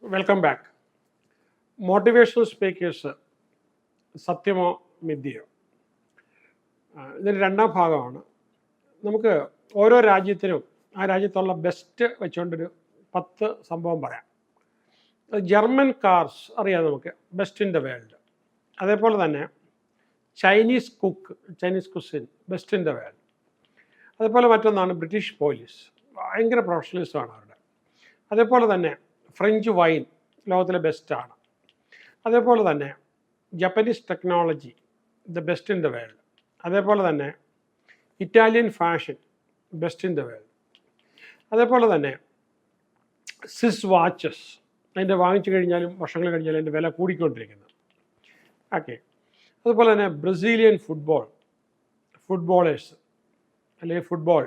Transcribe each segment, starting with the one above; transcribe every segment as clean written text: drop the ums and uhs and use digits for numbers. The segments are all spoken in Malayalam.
Welcome back. മോട്ടിവേഷണൽ സ്പീക്കേഴ്സ് സത്യമോ മിഥ്യയോ, ഇതിൻ്റെ രണ്ടാം ഭാഗമാണ്. നമുക്ക് ഓരോ രാജ്യത്തിനും ആ രാജ്യത്തുള്ള ബെസ്റ്റ് വെച്ചുകൊണ്ടൊരു 10 സംഭവം പറയാം. ജർമ്മൻ കാർസ് അറിയാം നമുക്ക്, ബെസ്റ്റ് ഇൻ ദ വേൾഡ്. അതേപോലെ തന്നെ Chinese cuisine best in the world. അതേപോലെ മറ്റൊന്നാണ് ബ്രിട്ടീഷ് പോലീസ്, ഭയങ്കര പ്രൊഫഷണലിസമാണ് അവരുടെ. അതേപോലെ തന്നെ ഫ്രഞ്ച് വൈൻ ലോകത്തിലെ ബെസ്റ്റാണ്. അതേപോലെ തന്നെ Japanese technology the best in the world. അതേപോലെ തന്നെ Italian fashion best in the world. അതേപോലെ തന്നെ സ്വിസ് വാച്ചസ്, അതിൻ്റെ വാങ്ങിച്ചു കഴിഞ്ഞാലും വർഷങ്ങൾ കഴിഞ്ഞാലും അതിൻ്റെ വില കൂടിക്കൊണ്ടിരിക്കുന്നു. ഓക്കെ. അതുപോലെ തന്നെ ബ്രസീലിയൻ ഫുട്ബോളേഴ്സ് അല്ലെങ്കിൽ football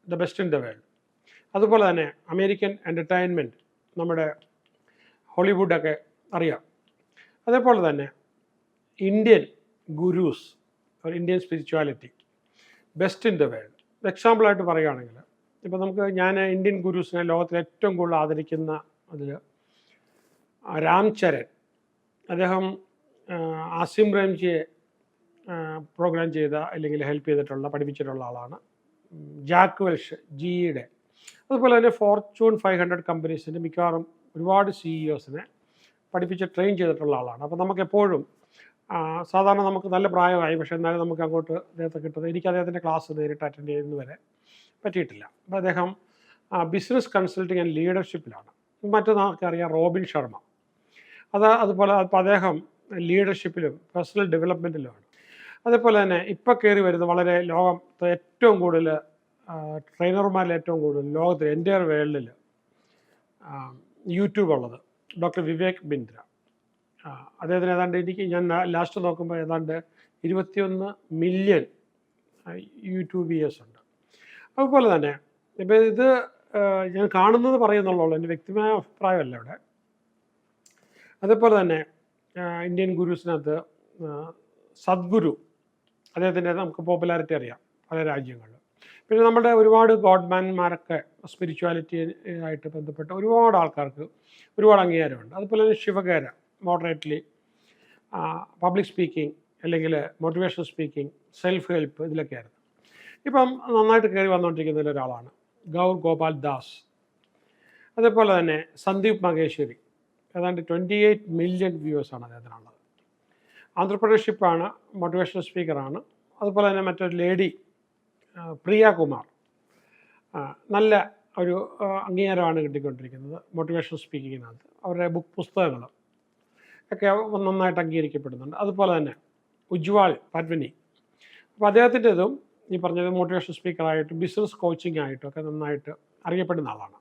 the best in the world. അതുപോലെ തന്നെ അമേരിക്കൻ എൻ്റർടൈൻമെൻറ്റ്, നമ്മുടെ ഹോളിവുഡൊക്കെ അറിയാം. അതേപോലെ തന്നെ Indian gurus, Indian spirituality best in the world. എക്സാമ്പിളായിട്ട് പറയുകയാണെങ്കിൽ ഇപ്പോൾ ഞാൻ ഇന്ത്യൻ ഗുരൂസിനെ ലോകത്തിൽ ഏറ്റവും കൂടുതൽ ആദരിക്കുന്ന അതിൽ രാം ചരൺ, അദ്ദേഹം ആസിം പ്രേംജിയെ പ്രോഗ്രാം ചെയ്ത അല്ലെങ്കിൽ ഹെൽപ്പ് ചെയ്തിട്ടുള്ള പഠിപ്പിച്ചിട്ടുള്ള ആളാണ്. ജാക്ക് വെൽഷ് ജിയുടെ, അതുപോലെ തന്നെ ഫോർച്യൂൺ 500 കമ്പനീസിൻ്റെ മിക്കവാറും ഒരുപാട് CEOസിനെ പഠിപ്പിച്ച് ട്രെയിൻ ചെയ്തിട്ടുള്ള ആളാണ്. അപ്പോൾ നമുക്കെപ്പോഴും സാധാരണ നമുക്ക് നല്ല പ്രായമായി, പക്ഷേ എന്നാലും നമുക്ക് അങ്ങോട്ട് അദ്ദേഹത്തെ കിട്ടുന്നത്, എനിക്ക് അദ്ദേഹത്തിൻ്റെ ക്ലാസ് നേരിട്ട് അറ്റൻഡ് ചെയ്യുന്നത് വരെ പറ്റിയിട്ടില്ല. അപ്പോൾ അദ്ദേഹം ബിസിനസ് കൺസൾട്ടിങ് ആൻഡ് ലീഡർഷിപ്പിലാണ്. മറ്റൊന്നാൾക്കറിയാം റോബിൻ ശർമ്മ, അതുപോലെ അപ്പോൾ അദ്ദേഹം ലീഡർഷിപ്പിലും പേഴ്സണൽ ഡെവലപ്മെൻറ്റിലുമാണ്. അതേപോലെ തന്നെ ഇപ്പോൾ കയറി വരുന്ന വളരെ ലോകത്ത് ഏറ്റവും കൂടുതൽ ട്രെയിനർമാരിൽ ഏറ്റവും കൂടുതൽ ലോകത്തിൽ എൻ്റയർ വേൾഡിൽ യൂട്യൂബ് ഉള്ളത് ഡോക്ടർ വിവേക് ബിന്ദ്ര. അദ്ദേഹത്തിന് ഞാൻ ലാസ്റ്റ് നോക്കുമ്പോൾ ഏതാണ്ട് 21 മില്യൺ യൂട്യൂബ് വ്യൂവേഴ്സ് ഉണ്ട്. അതുപോലെ തന്നെ ഇപ്പോൾ ഇത് ഞാൻ കാണുന്നത് പറയുന്നുള്ളൂ, എൻ്റെ വ്യക്തിപരമായ അഭിപ്രായമല്ല ഇവിടെ. അതേപോലെ തന്നെ ഇന്ത്യൻ ഗുരുസിനകത്ത് സദ്ഗുരു, അദ്ദേഹത്തിൻ്റെ നമുക്ക് പോപ്പുലാരിറ്റി അറിയാം പല രാജ്യങ്ങളിലും. പിന്നെ നമ്മുടെ ഒരുപാട് ഗോഡ്മാൻമാരൊക്കെ സ്പിരിച്വാലിറ്റി ആയിട്ട് ബന്ധപ്പെട്ട ഒരുപാട് ആൾക്കാർക്ക് ഒരുപാട് അംഗീകാരമുണ്ട്. അതുപോലെ തന്നെ ശിവകേര, മോഡറേറ്റ്ലി പബ്ലിക് സ്പീക്കിംഗ് അല്ലെങ്കിൽ മോട്ടിവേഷണൽ സ്പീക്കിംഗ്, സെൽഫ് ഹെൽപ്പ്, ഇതിലൊക്കെയായിരുന്നു. ഇപ്പം നന്നായിട്ട് കയറി വന്നുകൊണ്ടിരിക്കുന്നതിൽ ഒരാളാണ് ഗൗർ ഗോപാൽ ദാസ്. അതേപോലെ തന്നെ സന്ദീപ് മഹേശ്വരി, ഏതാണ്ട് 28 മില്യൺ വ്യൂവേഴ്സാണ് അദ്ദേഹത്തിനുള്ളത്. ആന്ത്രപ്രണർഷിപ്പാണ്, മോട്ടിവേഷണൽ സ്പീക്കറാണ്. അതുപോലെ തന്നെ മറ്റൊരു ലേഡി പ്രിയ കുമാർ, നല്ല ഒരു അംഗീകാരമാണ് കിട്ടിക്കൊണ്ടിരിക്കുന്നത് മോട്ടിവേഷണൽ സ്പീക്കിങ്ങിനകത്ത്. അവരുടെ പുസ്തകങ്ങൾ ഒക്കെ നന്നായിട്ട് അംഗീകരിക്കപ്പെടുന്നുണ്ട്. അതുപോലെ തന്നെ ഉജ്വാൾ പദ്മിനി, അപ്പോൾ അദ്ദേഹത്തിൻ്റെതും ഈ പറഞ്ഞത് മോട്ടിവേഷണൽ സ്പീക്കറായിട്ടും ബിസിനസ് കോച്ചിങ് ആയിട്ടും ഒക്കെ നന്നായിട്ട് അറിയപ്പെടുന്ന ആളാണ്.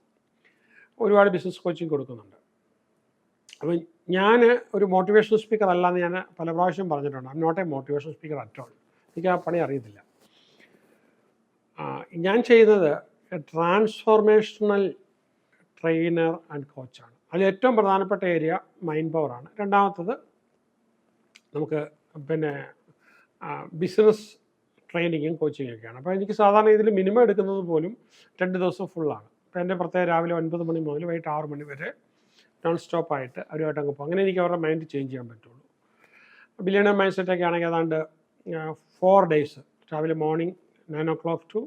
ഒരുപാട് ബിസിനസ് കോച്ചിങ് കൊടുക്കുന്നുണ്ട്. അപ്പം ഞാൻ ഒരു മോട്ടിവേഷണൽ സ്പീക്കർ അല്ലാന്ന് ഞാൻ പല പ്രാവശ്യം പറഞ്ഞിട്ടുണ്ട്. I am not a motivational speaker at all. എനിക്ക് ആ പണി അറിയത്തില്ല. ഞാൻ ചെയ്യുന്നത് ട്രാൻസ്ഫോർമേഷണൽ ട്രെയിനർ ആൻഡ് കോച്ചാണ്. അതിൽ ഏറ്റവും പ്രധാനപ്പെട്ട ഏരിയ മൈൻഡ് പവറാണ്. രണ്ടാമത്തത് നമുക്ക് പിന്നെ ബിസിനസ് ട്രെയിനിങ്ങും കോച്ചിങ്ങും ഒക്കെയാണ്. അപ്പോൾ എനിക്ക് സാധാരണ ഇതിൽ മിനിമം എടുക്കുന്നത് പോലും 2 ദിവസം ഫുള്ളാണ്. അപ്പോൾ എൻ്റെ പ്രത്യേകം രാവിലെ 9 മണി മുതൽ വൈകിട്ട് 6 മണി വരെ നോൺ സ്റ്റോപ്പായിട്ട് അവരുമായിട്ട് അങ്ങ് പോകും. അങ്ങനെ എനിക്ക് അവരുടെ മൈൻഡ് ചേഞ്ച് ചെയ്യാൻ പറ്റുള്ളൂ. ബില്യണർ മൈൻഡ് സെറ്റൊക്കെ ആണെങ്കിൽ ഏതാണ്ട് 4 ഡേയ്സ്, രാവിലെ മോർണിംഗ് 9 o'clock ടു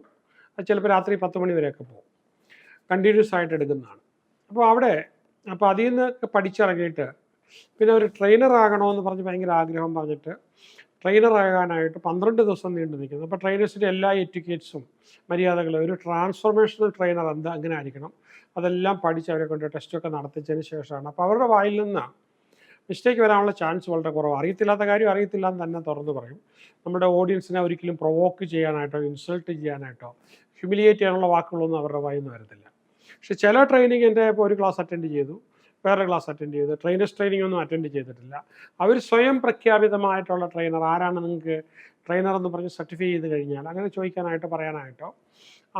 ചിലപ്പോൾ രാത്രി 10 മണി വരെയൊക്കെ പോകും. കണ്ടിന്യൂസ് ആയിട്ട് എടുക്കുന്നതാണ്. അപ്പോൾ അതിൽ നിന്നൊക്കെ പഠിച്ചിറങ്ങിയിട്ട് പിന്നെ ഒരു ട്രെയിനർ ആകണമെന്ന് പറഞ്ഞ് ഭയങ്കര ആഗ്രഹം പറഞ്ഞിട്ട് ട്രെയിനറാകാനായിട്ട് 12 ദിവസം നീണ്ടു നിൽക്കുന്നു. അപ്പോൾ ട്രെയിനേഴ്സിൻ്റെ എല്ലാ എറ്റിക്കേറ്റ്സും മര്യാദകളും, ഒരു ട്രാൻസ്ഫോർമേഷണൽ ട്രെയിനർ എങ്ങനെ ആയിരിക്കണം, അതെല്ലാം പഠിച്ച് അവരെ കൊണ്ട് ടെസ്റ്റൊക്കെ നടത്തിച്ചതിന് ശേഷമാണ്. അപ്പോൾ അവരുടെ വായിൽ നിന്ന് മിസ്റ്റേക്ക് വരാനുള്ള ചാൻസ് വളരെ കുറവാണ്. അറിയത്തില്ലാത്ത കാര്യം അറിയത്തില്ല എന്ന് തന്നെ തുറന്ന് പറയും. നമ്മുടെ ഓഡിയൻസിനെ ഒരിക്കലും പ്രൊവോക്ക് ചെയ്യാനായിട്ടോ ഇൻസൾട്ട് ചെയ്യാനായിട്ടോ ഹ്യൂമിലിയേറ്റ് ചെയ്യാനുള്ള വാക്കുകളൊന്നും അവരുടെ വായിൽ നിന്ന് വരത്തില്ല. പക്ഷേ ചില ട്രെയിനിങ് എൻ്റെ ഇപ്പോൾ ഒരു ക്ലാസ് അറ്റൻഡ് ചെയ്തു, വേറെ ക്ലാസ് അറ്റൻഡ് ചെയ്തു, ട്രെയിനേഴ്സ് ട്രെയിനിങ് ഒന്നും അറ്റൻഡ് ചെയ്തിട്ടില്ല. അവർ സ്വയം പ്രഖ്യാപിതമായിട്ടുള്ള ട്രെയിനർ ആരാണ്, നിങ്ങൾക്ക് ട്രെയിനർ എന്ന് പറഞ്ഞ് സർട്ടിഫൈ ചെയ്ത് കഴിഞ്ഞാൽ അങ്ങനെ ചോദിക്കാനായിട്ടോ പറയാനായിട്ടോ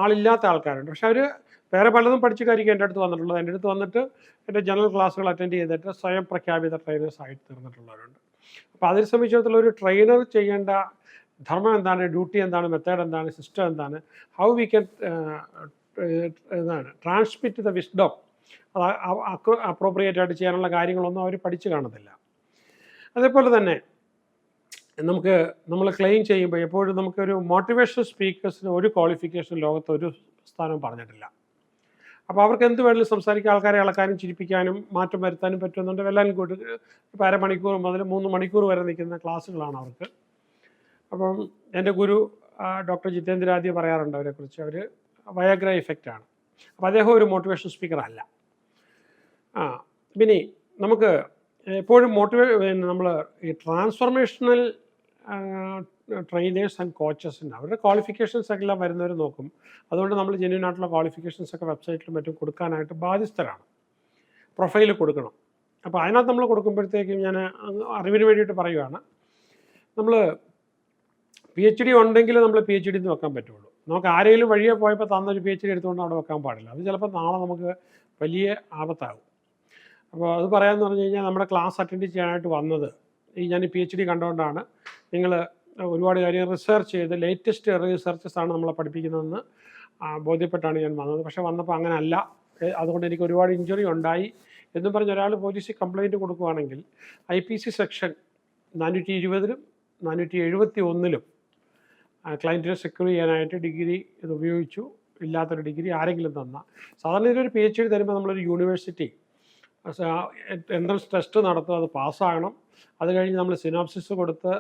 ആളില്ലാത്ത ആൾക്കാരുണ്ട്. പക്ഷെ അവർ വേറെ പലതും പഠിച്ചിട്ടായിരിക്കും എൻ്റെ അടുത്ത് വന്നിട്ടുള്ളത്. എൻ്റെ അടുത്ത് വന്നിട്ട് എൻ്റെ ജനറൽ ക്ലാസ്സുകൾ അറ്റൻഡ് ചെയ്തിട്ട് സ്വയം പ്രഖ്യാപിത ട്രെയിനേഴ്സ് ആയിട്ട് തീർന്നിട്ടുള്ളവരുണ്ട്. അപ്പോൾ അതിനെ സംബന്ധിച്ചിടത്തോളം ഒരു ട്രെയിനർ ചെയ്യേണ്ട ധർമ്മം എന്താണ്, ഡ്യൂട്ടി എന്താണ്, മെത്തേഡ് എന്താണ്, സിസ്റ്റം എന്താണ്, how we can transmit the wisdom അത് അപ്രോപ്രിയേറ്റ് ആയിട്ട് ചെയ്യാനുള്ള കാര്യങ്ങളൊന്നും അവർ പഠിച്ചു കാണത്തില്ല. അതേപോലെ തന്നെ നമ്മൾ ക്ലെയിം ചെയ്യുമ്പോൾ എപ്പോഴും നമുക്കൊരു മോട്ടിവേഷണൽ സ്പീക്കേഴ്സിന് ഒരു ക്വാളിഫിക്കേഷൻ ലോകത്ത് ഒരു സ്ഥാനവും പറഞ്ഞിട്ടില്ല. അപ്പോൾ അവർക്ക് എന്ത് വേണമെങ്കിലും സംസാരിക്കാൻ, ആൾക്കാരെ ഇളക്കാനും ചിരിപ്പിക്കാനും മാറ്റം വരുത്താനും പറ്റുമെന്നുണ്ട്. എല്ലാം കൂടി ഇപ്പോൾ അരമണിക്കൂർ മുതൽ 3 മണിക്കൂർ വരെ നിൽക്കുന്ന ക്ലാസ്സുകളാണ് അവർക്ക്. അപ്പം എൻ്റെ ഗുരു ഡോക്ടർ ജിതേന്ദ്ര പറയാറുണ്ട് അവരെക്കുറിച്ച്, അവർ വയാഗ്ര ഇഫക്റ്റാണ്. അപ്പോൾ അദ്ദേഹം ഒരു മോട്ടിവേഷൻ സ്പീക്കർ അല്ല. പിന്നെ നമുക്ക് എപ്പോഴും നമ്മൾ ഈ ട്രാൻസ്ഫോർമേഷണൽ ട്രെയിനേഴ്സ് ആൻഡ് കോച്ചസിൻ്റെ അവരുടെ ക്വാളിഫിക്കേഷൻസ് ഒക്കെ എല്ലാം വരുന്നവർ നോക്കും. അതുകൊണ്ട് നമ്മൾ ജെന്യൂൻ ആയിട്ടുള്ള ക്വാളിഫിക്കേഷൻസ് ഒക്കെ വെബ്സൈറ്റിലും മറ്റും കൊടുക്കാനായിട്ട് ബാധ്യസ്ഥരാണ്. പ്രൊഫൈൽ കൊടുക്കണം. അപ്പോൾ അതിനകത്ത് നമ്മൾ കൊടുക്കുമ്പോഴത്തേക്കും ഞാൻ അറിവിന് വേണ്ടിയിട്ട് പറയുകയാണ്, നമ്മൾ PhD ഉണ്ടെങ്കിൽ നമ്മൾ PhD എന്ന് വെക്കാൻ പറ്റുള്ളൂ. നമുക്ക് ആരെങ്കിലും വഴിയെ പോയപ്പോൾ തന്നൊരു PhD എടുത്തുകൊണ്ട് അവിടെ വെക്കാൻ പാടില്ല. അത് ചിലപ്പോൾ നാളെ നമുക്ക് വലിയ ആപത്താകും. അപ്പോൾ അത് പറയാമെന്ന് പറഞ്ഞു കഴിഞ്ഞാൽ, നമ്മുടെ ക്ലാസ് അറ്റൻഡ് ചെയ്യാനായിട്ട് വന്നത് ഞാൻ PhD കണ്ടുകൊണ്ടാണ്. നിങ്ങൾ ഒരുപാട് കാര്യം റിസർച്ച് ചെയ്ത് ലേറ്റസ്റ്റ് റിസർച്ചസാണ് നമ്മളെ പഠിപ്പിക്കുന്നതെന്ന് ബോധ്യപ്പെട്ടാണ് ഞാൻ വന്നത്. പക്ഷേ വന്നപ്പോൾ അങ്ങനെ അല്ല, അതുകൊണ്ട് എനിക്ക് ഒരുപാട് ഇഞ്ചുറി ഉണ്ടായി എന്നും പറഞ്ഞ് ഒരാൾ പോലീസിൽ കംപ്ലയിൻറ്റ് കൊടുക്കുകയാണെങ്കിൽ IPC സെക്ഷൻ 420-ലും 471-ലും ക്ലയൻറ്റിനെ സെക്യൂർ ചെയ്യാനായിട്ട് ഡിഗ്രി ഇത് ഉപയോഗിച്ചു, ഇല്ലാത്തൊരു ഡിഗ്രി ആരെങ്കിലും തന്ന. സാധാരണ ഇതിലൊരു PhD തരുമ്പോൾ നമ്മളൊരു യൂണിവേഴ്സിറ്റി എൻട്രൻസ് ടെസ്റ്റ് നടത്തും, അത് പാസ്സാകണം. അത് കഴിഞ്ഞ് നമ്മൾ സിനോപ്സിസ് കൊടുത്ത്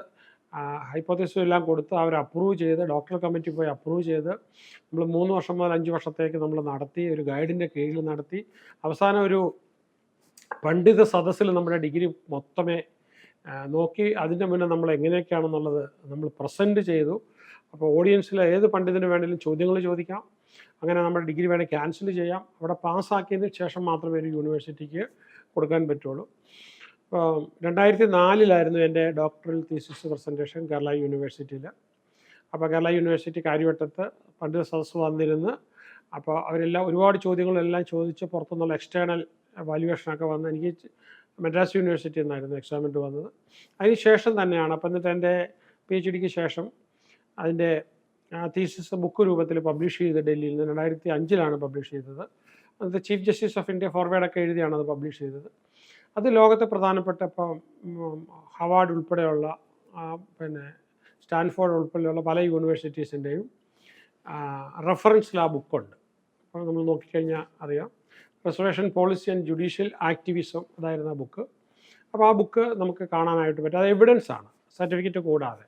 ഹൈപ്പോത്തസിസും എല്ലാം കൊടുത്ത് അവർ അപ്രൂവ് ചെയ്ത് ഡോക്ടർ കമ്മിറ്റി പോയി അപ്രൂവ് ചെയ്ത് നമ്മൾ 3 വർഷം മുതൽ 5 വർഷത്തേക്ക് നമ്മൾ നടത്തി, ഒരു ഗൈഡിൻ്റെ കീഴിൽ നടത്തി, അവസാനം ഒരു പണ്ഡിത സദസ്സിൽ നമ്മുടെ ഡിഗ്രി മൊത്തമേ നോക്കി അതിൻ്റെ മുന്നേ നമ്മൾ എങ്ങനെയൊക്കെയാണെന്നുള്ളത് നമ്മൾ പ്രസൻറ്റ് ചെയ്തു. അപ്പോൾ ഓഡിയൻസിൽ ഏത് പണ്ഡിതന് വേണമെങ്കിലും ചോദ്യങ്ങൾ ചോദിക്കാം, അങ്ങനെ നമ്മുടെ ഡിഗ്രി വേണേൽ ക്യാൻസൽ ചെയ്യാം. അവിടെ പാസ്സാക്കിയതിന് ശേഷം മാത്രമേ ഒരു യൂണിവേഴ്സിറ്റിക്ക് കൊടുക്കാൻ പറ്റുള്ളൂ. 2004 എൻ്റെ ഡോക്ടറൽ തീസിസ് പ്രസൻറ്റേഷൻ കേരള യൂണിവേഴ്സിറ്റിയിൽ. അപ്പോൾ കേരള യൂണിവേഴ്സിറ്റി കാര്യവട്ടത്ത് പണ്ഡിത സദസ്സ് വന്നിരുന്ന്, അപ്പോൾ അവരെല്ലാം ഒരുപാട് ചോദ്യങ്ങളെല്ലാം ചോദിച്ച് പുറത്തുനിന്നുള്ള എക്സ്റ്റേണൽ വാല്യുവേഷനൊക്കെ വന്ന് എനിക്ക് മദ്രാസ് യൂണിവേഴ്സിറ്റിയിൽ നിന്നായിരുന്നു എക്സാമിന് വന്നത്. അതിന് ശേഷം തന്നെയാണ്, അപ്പം എന്നിട്ട് എൻ്റെ PhDക്ക് ശേഷം അതിൻ്റെ തീസിസ് ബുക്ക് രൂപത്തിൽ പബ്ലിഷ് ചെയ്ത് ഡൽഹിയിൽ നിന്ന് 2005-ലാണ് പബ്ലിഷ് ചെയ്തത്. അത് ചീഫ് ജസ്റ്റിസ് ഓഫ് ഇന്ത്യ ഫോർവേഡൊക്കെ എഴുതിയാണ് അത് പബ്ലിഷ് ചെയ്തത്. അത് ലോകത്തെ പ്രധാനപ്പെട്ട ഇപ്പം ഹവാർഡ് ഉൾപ്പെടെയുള്ള പിന്നെ സ്റ്റാൻഫോർഡ് ഉൾപ്പെടെയുള്ള പല യൂണിവേഴ്സിറ്റീസിൻ്റെയും റെഫറൻസിൽ ആ ബുക്കുണ്ട്. അപ്പോൾ നമ്മൾ നോക്കിക്കഴിഞ്ഞാൽ അറിയാം, reservation policy and judicial activism അതായിരുന്നു ആ ബുക്ക്. അപ്പോൾ ആ ബുക്ക് നമുക്ക് കാണാനായിട്ട് പറ്റും. അത് എവിഡൻസ് ആണ്, സർട്ടിഫിക്കറ്റ് കൂടാതെ.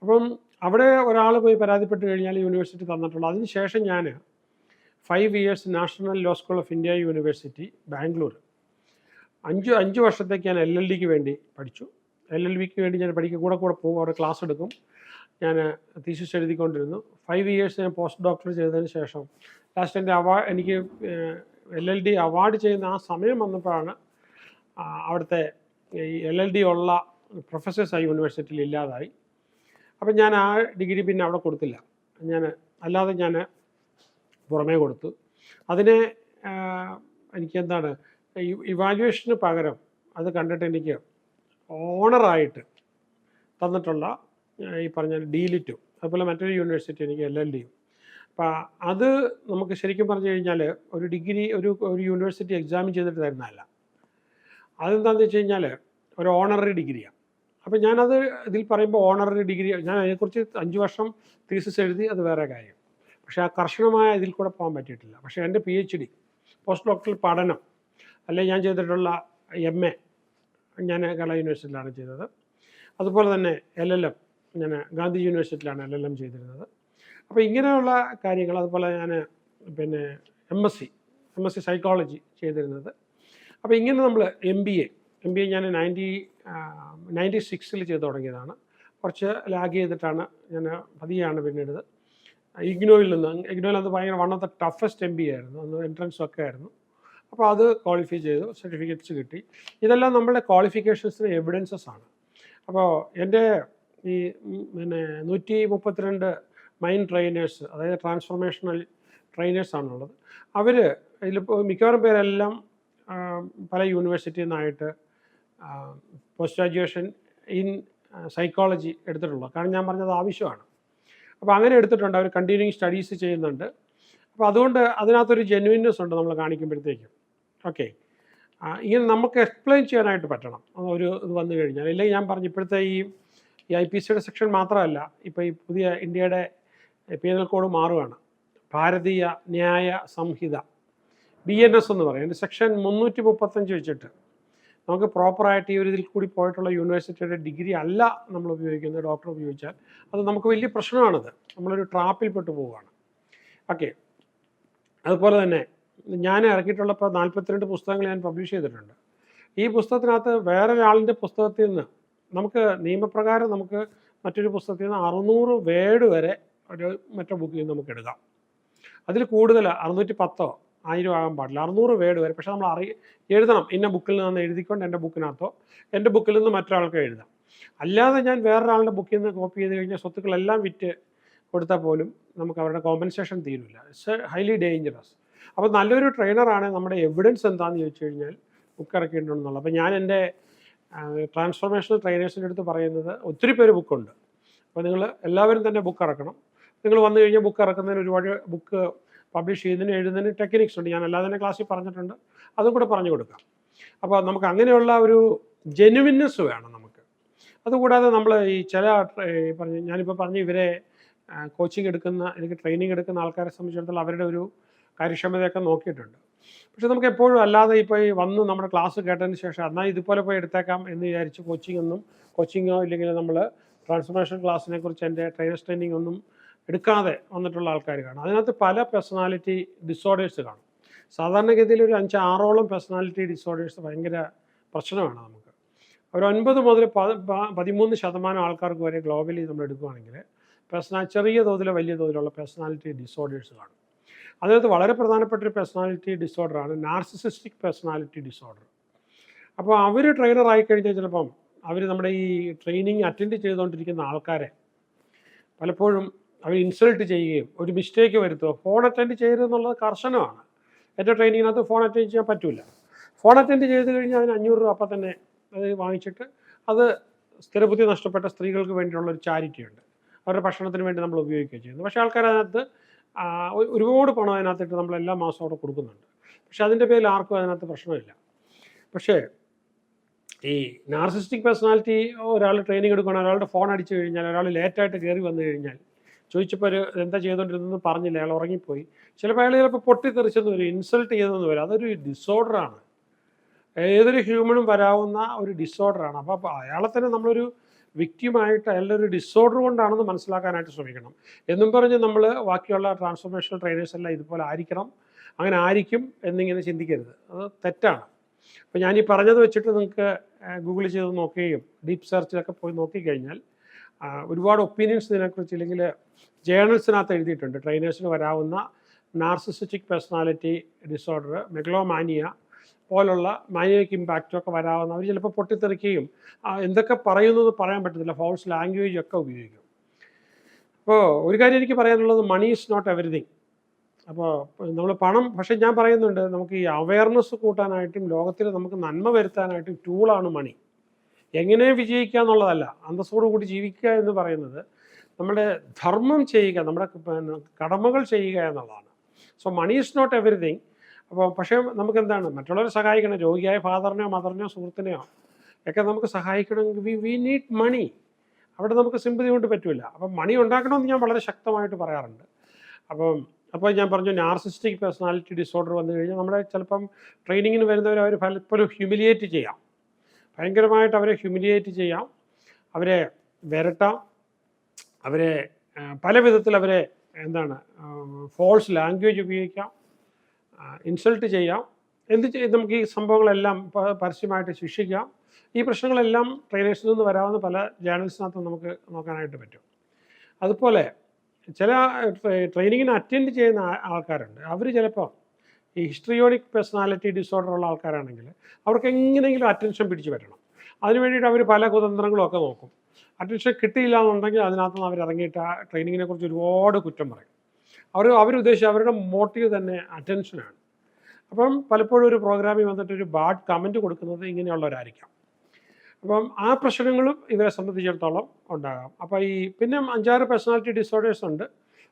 അപ്പം അവിടെ ഒരാൾ പോയി പരാതിപ്പെട്ട് കഴിഞ്ഞാൽ യൂണിവേഴ്സിറ്റി തന്നിട്ടുള്ളൂ. അതിനുശേഷം ഞാൻ 5 years national law school of India university Bangalore 5 വർഷത്തേക്ക് ഞാൻ LLDക്ക് വേണ്ടി പഠിച്ചു. LLBക്ക് വേണ്ടി ഞാൻ കൂടെ പോകും, അവിടെ ക്ലാസ് എടുക്കും, ഞാൻ തീസിസ് എഴുതിക്കൊണ്ടിരുന്നു. 5 ഇയേഴ്സ് ഞാൻ പോസ്റ്റ് ഡോക്ടർ ചെയ്തതിന് ശേഷം ലാസ്റ്റ് എൻ്റെ എനിക്ക് LLD അവാർഡ് ചെയ്യുന്ന ആ സമയം വന്നപ്പോഴാണ് അവിടുത്തെ ഈ LLD ഉള്ള പ്രൊഫസേഴ്സ് ആ യൂണിവേഴ്സിറ്റിയിൽ ഇല്ലാതായി. അപ്പം ഞാൻ ആ ഡിഗ്രി പിന്നെ അവിടെ കൊടുത്തില്ല, അല്ലാതെ ഞാൻ പുറമേ കൊടുത്തു. അതിനെ എനിക്കെന്താണ് ഇവാലുവേഷന് പകരം അത് കണ്ടിട്ട് എനിക്ക് ഓണറായിട്ട് തന്നിട്ടുള്ള ഈ പറഞ്ഞ D.Litt, അതുപോലെ മറ്റൊരു യൂണിവേഴ്സിറ്റി എനിക്ക് LLDയും. അപ്പം അത് നമുക്ക് ശരിക്കും പറഞ്ഞു കഴിഞ്ഞാൽ ഒരു ഡിഗ്രി ഒരു യൂണിവേഴ്സിറ്റി എക്സാമിൻ ചെയ്തിട്ട് തരുന്നതല്ല. അതെന്താണെന്ന് വെച്ച് കഴിഞ്ഞാൽ ഒരു ഓണററി ഡിഗ്രിയാണ്. അപ്പം ഞാനത് ഇതിൽ പറയുമ്പോൾ ഓണററി ഡിഗ്രി, ഞാൻ അതിനെക്കുറിച്ച് 5 വർഷം തീസിസ് എഴുതി, അത് വേറെ കാര്യം. പക്ഷേ ആ കർശനമായ ഇതിൽ കൂടെ പോകാൻ പറ്റിയിട്ടില്ല. പക്ഷേ എൻ്റെ PhD പോസ്റ്റ് ഡോക്ടറൽ പഠനം അല്ലെങ്കിൽ ഞാൻ ചെയ്തിട്ടുള്ള MA ഞാൻ കേരള യൂണിവേഴ്സിറ്റിയിലാണ് ചെയ്തത്. അതുപോലെ തന്നെ LLM ഞാൻ ഗാന്ധി യൂണിവേഴ്സിറ്റിയിലാണ് LLM ചെയ്തിരുന്നത്. അപ്പോൾ ഇങ്ങനെയുള്ള കാര്യങ്ങൾ, അതുപോലെ ഞാൻ പിന്നെ MSc സൈക്കോളജി ചെയ്തിരുന്നത്. അപ്പോൾ ഇങ്ങനെ നമ്മൾ MBA ഞാൻ 96-ൽ ചെയ്ത് തുടങ്ങിയതാണ്. കുറച്ച് ലാഗ് ചെയ്തിട്ടാണ് ഞാൻ പതിയാണ് പിന്നീട് ഇഗ്നോയിൽ അത് ഭയങ്കര one of the toughest MBA ആയിരുന്നു, അന്ന് എൻട്രൻസൊക്കെ ആയിരുന്നു. അപ്പോൾ അത് ക്വാളിഫൈ ചെയ്തു, സർട്ടിഫിക്കറ്റ്സ് കിട്ടി. ഇതെല്ലാം നമ്മുടെ ക്വാളിഫിക്കേഷൻസിന് എവിഡൻസസ് ആണ്. അപ്പോൾ എൻ്റെ ഈ 132 മൈൻഡ് ട്രെയിനേഴ്സ്, അതായത് ട്രാൻസ്ഫോർമേഷണൽ ട്രെയിനേഴ്സാണുള്ളത്. അവർ ഇതിലിപ്പോൾ മിക്കവാറും പേരെല്ലാം പല യൂണിവേഴ്സിറ്റിയിൽ നിന്നായിട്ട് പോസ്റ്റ് ഗ്രാജുവേഷൻ ഇൻ സൈക്കോളജി എടുത്തിട്ടുള്ളൂ. കാരണം ഞാൻ പറഞ്ഞത് ആവശ്യമാണ്. അപ്പോൾ അങ്ങനെ എടുത്തിട്ടുണ്ട്. അവർ കണ്ടിന്യൂയിങ് സ്റ്റഡീസ് ചെയ്യുന്നുണ്ട്. അപ്പോൾ അതുകൊണ്ട് അതിനകത്തൊരു ജെന്യുവിനെസ് ഉണ്ട് നമ്മൾ കാണിക്കുമ്പോഴത്തേക്കും. ഓക്കെ. ഇങ്ങനെ നമുക്ക് എക്സ്പ്ലെയിൻ ചെയ്യാനായിട്ട് പറ്റണം ഒരു ഇത് വന്നു കഴിഞ്ഞാൽ. ഇല്ലെങ്കിൽ ഞാൻ പറഞ്ഞു ഇപ്പോഴത്തെ ഈ IPCയുടെ സെക്ഷൻ മാത്രമല്ല, ഇപ്പോൾ ഈ പുതിയ ഇന്ത്യയുടെ പീനൽ കോഡ് മാറുകയാണ്. ഭാരതീയ ന്യായ സംഹിത BNS എന്ന് പറയും. എൻ്റെ സെക്ഷൻ 335 വെച്ചിട്ട് നമുക്ക് പ്രോപ്പറായിട്ട് ഈ ഒരു ഇതിൽ കൂടി പോയിട്ടുള്ള യൂണിവേഴ്സിറ്റിയുടെ ഡിഗ്രി അല്ല നമ്മൾ ഉപയോഗിക്കുന്നത്. ഡോക്ടർ ഉപയോഗിച്ചാൽ അത് നമുക്ക് വലിയ പ്രശ്നമാണത്. നമ്മളൊരു ട്രാപ്പിൽപ്പെട്ട് പോവുകയാണ്. ഓക്കെ. അതുപോലെ തന്നെ ഞാൻ ഇറക്കിയിട്ടുള്ള ഇപ്പോൾ 42 പുസ്തകങ്ങൾ ഞാൻ പബ്ലിഷ് ചെയ്തിട്ടുണ്ട്. ഈ പുസ്തകത്തിനകത്ത് വേറൊരാളിൻ്റെ പുസ്തകത്തിൽ നിന്ന് നമുക്ക് നിയമപ്രകാരം നമുക്ക് മറ്റൊരു പുസ്തകത്തിൽ നിന്ന് 600 വേർഡ് വരെ ഒരു മറ്റേ ബുക്കിൽ നിന്ന് നമുക്ക് എടുക്കാം. അതിൽ കൂടുതൽ 610 1000 ആകാൻ പാടില്ല, 600 വേർഡ് വരെ. പക്ഷേ നമ്മൾ എഴുതണം, ഇന്ന ബുക്കിൽ നിന്ന് എഴുതിക്കൊണ്ട് എൻ്റെ ബുക്കിനകത്തോ എൻ്റെ ബുക്കിൽ നിന്ന് മറ്റൊരാൾക്ക് എഴുതാം. അല്ലാതെ ഞാൻ വേറൊരാളുടെ ബുക്കിൽ നിന്ന് കോപ്പി ചെയ്ത് കഴിഞ്ഞാൽ സ്വത്തുക്കളെല്ലാം വിറ്റ് കൊടുത്താൽ പോലും നമുക്ക് അവരുടെ കോമ്പൻസേഷൻ തീരില്ല. It's highly dangerous. അപ്പോൾ നല്ലൊരു ട്രെയിനറാണ് നമ്മുടെ എവിഡൻസ് എന്താണെന്ന് ചോദിച്ചു കഴിഞ്ഞാൽ ബുക്ക് ഇറക്കിയിട്ടുണ്ടെന്നുള്ളത്. അപ്പോൾ ഞാൻ എൻ്റെ ട്രാൻസ്ഫോർമേഷണൽ ട്രെയിനേഴ്സിൻ്റെ അടുത്ത് പറയുന്നത്, ഒത്തിരി പേര് ബുക്കുണ്ട്, അപ്പോൾ നിങ്ങൾ എല്ലാവരും തന്നെ ബുക്ക് ഇറക്കണം. നിങ്ങൾ വന്നു കഴിഞ്ഞാൽ ബുക്ക് ഇറക്കുന്നതിന് ഒരുപാട് ബുക്ക് പബ്ലിഷ് ചെയ്യുന്നതിന് എഴുതുന്നതിന് ടെക്നിക്സ് ഉണ്ട്. ഞാൻ അല്ലാതെ തന്നെ ക്ലാസ്സിൽ പറഞ്ഞിട്ടുണ്ട്, അതും കൂടെ പറഞ്ഞു കൊടുക്കാം. അപ്പോൾ നമുക്ക് അങ്ങനെയുള്ള ഒരു ജെനുവിൻനെസ് വേണം നമുക്ക്. അതുകൂടാതെ നമ്മൾ ഈ ചില ഞാനിപ്പോൾ പറഞ്ഞ ഇവരെ കോച്ചിങ് എടുക്കുന്ന, എനിക്ക് ട്രെയിനിങ് എടുക്കുന്ന ആൾക്കാരെ സംബന്ധിച്ചിടത്തോളം അവരുടെ ഒരു കാര്യക്ഷമതയൊക്കെ നോക്കിയിട്ടുണ്ട്. പക്ഷെ നമുക്ക് എപ്പോഴും അല്ലാതെ ഇപ്പോൾ ഈ വന്ന് നമ്മുടെ ക്ലാസ് കേട്ടതിന് ശേഷം എന്നാൽ ഇതുപോലെ പോയി എടുത്തേക്കാം എന്ന് വിചാരിച്ച് കോച്ചിങ്ങോ ഇല്ലെങ്കിൽ നമ്മൾ ട്രാൻസ്ഫോർമേഷൻ ക്ലാസ്സിനെ കുറിച്ച് എൻ്റെ ട്രെയിനേഴ്സ് ട്രെയിനിങ് ഒന്നും എടുക്കാതെ വന്നിട്ടുള്ള ആൾക്കാർ കാണും. അതിനകത്ത് പല പേഴ്സണാലിറ്റി ഡിസോർഡേഴ്സ് കാണും. സാധാരണഗതിയിൽ ഒരു 5-6ഓളം പേഴ്സണാലിറ്റി ഡിസോർഡേഴ്സ് ഭയങ്കര പ്രശ്നമാണ് നമുക്ക്. ഒരു 9 മുതൽ 13% ആൾക്കാർക്ക് വരെ ഗ്ലോബലി നമ്മൾ എടുക്കുകയാണെങ്കിൽ ചെറിയ തോതിലോ വലിയ തോതിലുള്ള പേഴ്സണാലിറ്റി ഡിസോർഡേഴ്സ് കാണും. അതിനകത്ത് വളരെ പ്രധാനപ്പെട്ട ഒരു പേഴ്സണാലിറ്റി ഡിസോർഡറാണ് നാർസിസിസ്റ്റിക് പേഴ്സണാലിറ്റി ഡിസോർഡർ. അപ്പോൾ അവർ ട്രെയിനർ ആയിക്കഴിഞ്ഞാൽ ചിലപ്പം അവർ നമ്മുടെ ഈ ട്രെയിനിങ് അറ്റൻഡ് ചെയ്തുകൊണ്ടിരിക്കുന്ന ആൾക്കാരെ പലപ്പോഴും അവർ ഇൻസൾട്ട് ചെയ്യുകയും ഒരു മിസ്റ്റേക്ക് വരുത്തുക. ഫോൺ അറ്റൻഡ് ചെയ്യരുതെന്നുള്ളത് കർശനമാണ്. എൻ്റെ ട്രെയിനിങ്ങിനകത്ത് ഫോൺ അറ്റൻഡ് ചെയ്യാൻ പറ്റില്ല. ഫോൺ അറ്റൻഡ് ചെയ്ത് കഴിഞ്ഞാൽ അതിന് 500 രൂപ അപ്പം തന്നെ അത് വാങ്ങിച്ചിട്ട് അത് സ്ഥിരബുദ്ധി നഷ്ടപ്പെട്ട സ്ത്രീകൾക്ക് വേണ്ടിയുള്ളൊരു ചാരിറ്റി ഉണ്ട്. അവരുടെ ഭക്ഷണത്തിന് വേണ്ടി നമ്മൾ ഉപയോഗിക്കുകയും ചെയ്യുന്നു. പക്ഷേ ആൾക്കാർ അതിനകത്ത് ഒരുപാട് പണം അതിനകത്തിട്ട് നമ്മൾ എല്ലാ മാസവും അവിടെ കൊടുക്കുന്നുണ്ട്. പക്ഷേ അതിൻ്റെ പേരിൽ ആർക്കും അതിനകത്ത് പ്രശ്നമില്ല. പക്ഷേ ഈ നാർസിസ്റ്റിക് പേഴ്സണാലിറ്റി ഒരാൾ ട്രെയിനിങ് എടുക്കണം, ഒരാളുടെ ഫോൺ അടിച്ചു കഴിഞ്ഞാൽ, ഒരാൾ ലേറ്റായിട്ട് കയറി വന്നു കഴിഞ്ഞാൽ ചോദിച്ചപ്പോൾ ഒരു എന്താ ചെയ്തുകൊണ്ടിരുന്നതെന്ന് പറഞ്ഞില്ല, അയാൾ ഉറങ്ങിപ്പോയി, ചിലപ്പോൾ ചിലപ്പോൾ പൊട്ടിത്തെറിച്ചെന്ന് വരും, ഇൻസൾട്ട് ചെയ്തെന്ന് വരും. അതൊരു ഡിസോർഡറാണ്. ഏതൊരു ഹ്യൂമനും വരാവുന്ന ഒരു ഡിസോർഡറാണ്. അപ്പോൾ അയാളെ തന്നെ നമ്മളൊരു വിക്റ്റിമായിട്ട് അയാളുടെ ഒരു ഡിസോർഡർ കൊണ്ടാണെന്ന് മനസ്സിലാക്കാനായിട്ട് ശ്രമിക്കണം. എന്നും പറഞ്ഞ് നമ്മൾ ബാക്കിയുള്ള ട്രാൻസ്ഫോർമേഷണൽ ട്രെയിനേഴ്സ് എല്ലാം ഇതുപോലെ ആയിരിക്കണം, അങ്ങനെ ആയിരിക്കും എന്നിങ്ങനെ ചിന്തിക്കരുത്. അത് തെറ്റാണ്. അപ്പോൾ ഞാൻ ഈ പറഞ്ഞത് വെച്ചിട്ട് നിങ്ങൾക്ക് ഗൂഗിൾ ചെയ്ത് നോക്കുകയും ഡീപ്പ് സെർച്ചിലൊക്കെ പോയി നോക്കിക്കഴിഞ്ഞാൽ ഒരുപാട് ഒപ്പീനിയൻസ് ഇതിനെക്കുറിച്ച് ഇല്ലെങ്കിൽ ജേർണൽസിനകത്ത് എഴുതിയിട്ടുണ്ട്. ട്രെയിനേഴ്സിന് വരാവുന്ന നാർസിസിസ്റ്റിക് പേഴ്സണാലിറ്റി ഡിസോർഡർ, മെഗലോമാനിയ പോലുള്ള മാനിയക് ഇമ്പാക്റ്റൊക്കെ വരാവുന്ന, അവർ ചിലപ്പോൾ പൊട്ടിത്തെറിക്കുകയും എന്തൊക്കെ പറയുന്നത് പറയാൻ പറ്റത്തില്ല, ഫോൾസ് ലാംഗ്വേജ് ഒക്കെ ഉപയോഗിക്കും. അപ്പോൾ ഒരു കാര്യം എനിക്ക് പറയാനുള്ളത്, മണി ഈസ് നോട്ട് എവരിതിങ്. അപ്പോൾ നമ്മൾ പണം, പക്ഷേ ഞാൻ പറയുന്നുണ്ട്, നമുക്ക് ഈ അവയർനെസ് കൂട്ടാനായിട്ടും ലോകത്തിൽ നമുക്ക് നന്മ വരുത്താനായിട്ടും ടൂളാണ് മണി. എങ്ങനെ വിജയിക്കുക എന്നുള്ളതല്ല, അന്തസ്സോടു കൂടി ജീവിക്കുക എന്ന് പറയുന്നത് നമ്മുടെ ധർമ്മം ചെയ്യുക, നമ്മുടെ കടമകൾ ചെയ്യുക എന്നുള്ളതാണ്. So money is not everything. അപ്പോൾ പക്ഷേ നമുക്ക് എന്താണ്, മറ്റുള്ളവരെ സഹായിക്കണം. രോഗിയായ ഫാദറിനെയോ മദറിനെയോ സുഹൃത്തിനെയോ ഒക്കെ നമുക്ക് സഹായിക്കണമെങ്കിൽ വി നീഡ് മണി. അവിടെ നമുക്ക് സിമ്പതി കൊണ്ട് പറ്റില്ല. അപ്പം മണി ഉണ്ടാക്കണമെന്ന് ഞാൻ വളരെ ശക്തമായിട്ട് പറയാറുണ്ട്. അപ്പോൾ ഞാൻ പറഞ്ഞു, നാർസിസ്റ്റിക് പേഴ്സണാലിറ്റി ഡിസോർഡർ വന്നു കഴിഞ്ഞാൽ നമ്മുടെ ചിലപ്പം ട്രെയിനിങ്ങിന് വരുന്നവർ അവർ പലപ്പോഴും ഹ്യൂമിലിയേറ്റ് ചെയ്യാം, ഭയങ്കരമായിട്ട് അവരെ ഹ്യൂമിലിയേറ്റ് ചെയ്യാം, അവരെ വിരട്ടാം, അവരെ പല വിധത്തിൽ അവരെ ഫോൾസ് ലാംഗ്വേജ് ഉപയോഗിക്കാം, ഇൻസൾട്ട് ചെയ്യാം, നമുക്ക് ഈ സംഭവങ്ങളെല്ലാം പരസ്യമായിട്ട് ശിക്ഷിക്കാം. ഈ പ്രശ്നങ്ങളെല്ലാം ട്രെയിനേഴ്സിൽ നിന്ന് വരാവുന്ന പല ജേർണൽസിനകത്തും നമുക്ക് നോക്കാനായിട്ട് പറ്റും. അതുപോലെ ചില ട്രെയിനിങ്ങിന് അറ്റൻഡ് ചെയ്യുന്ന ആൾക്കാരുണ്ട്, അവർ ചിലപ്പോൾ ഈ ഹിസ്ട്രിയോണിക് പേഴ്സണാലിറ്റി ഡിസോർഡർ ഉള്ള ആൾക്കാരാണെങ്കിൽ അവർക്ക് എങ്ങനെയെങ്കിലും അറ്റൻഷൻ പിടിച്ചു പറ്റണം. അതിന് വേണ്ടിയിട്ട് അവർ പല കുതന്ത്രങ്ങളും ഒക്കെ നോക്കും. അറ്റൻഷൻ കിട്ടിയില്ല എന്നുണ്ടെങ്കിൽ അതിനകത്ത് നിന്ന് അവരിറങ്ങിയിട്ട് ആ ട്രെയിനിങ്ങിനെ കുറിച്ച് ഒരുപാട് കുറ്റം പറയും. അവരുദ്ദേശിച്ച അവരുടെ മോട്ടീവ് തന്നെ അറ്റൻഷനാണ്. അപ്പം പലപ്പോഴും ഒരു പ്രോഗ്രാമിൽ വന്നിട്ട് ഒരു ബാഡ് കമൻറ്റ് കൊടുക്കുന്നത് ഇങ്ങനെയുള്ളവരായിരിക്കാം. അപ്പം ആ പ്രശ്നങ്ങളും ഇവരെ സംബന്ധിച്ചിടത്തോളം ഉണ്ടാകാം. അപ്പോൾ പിന്നെ 5-6 പേഴ്സണാലിറ്റി ഡിസോർഡേഴ്സ് ഉണ്ട്.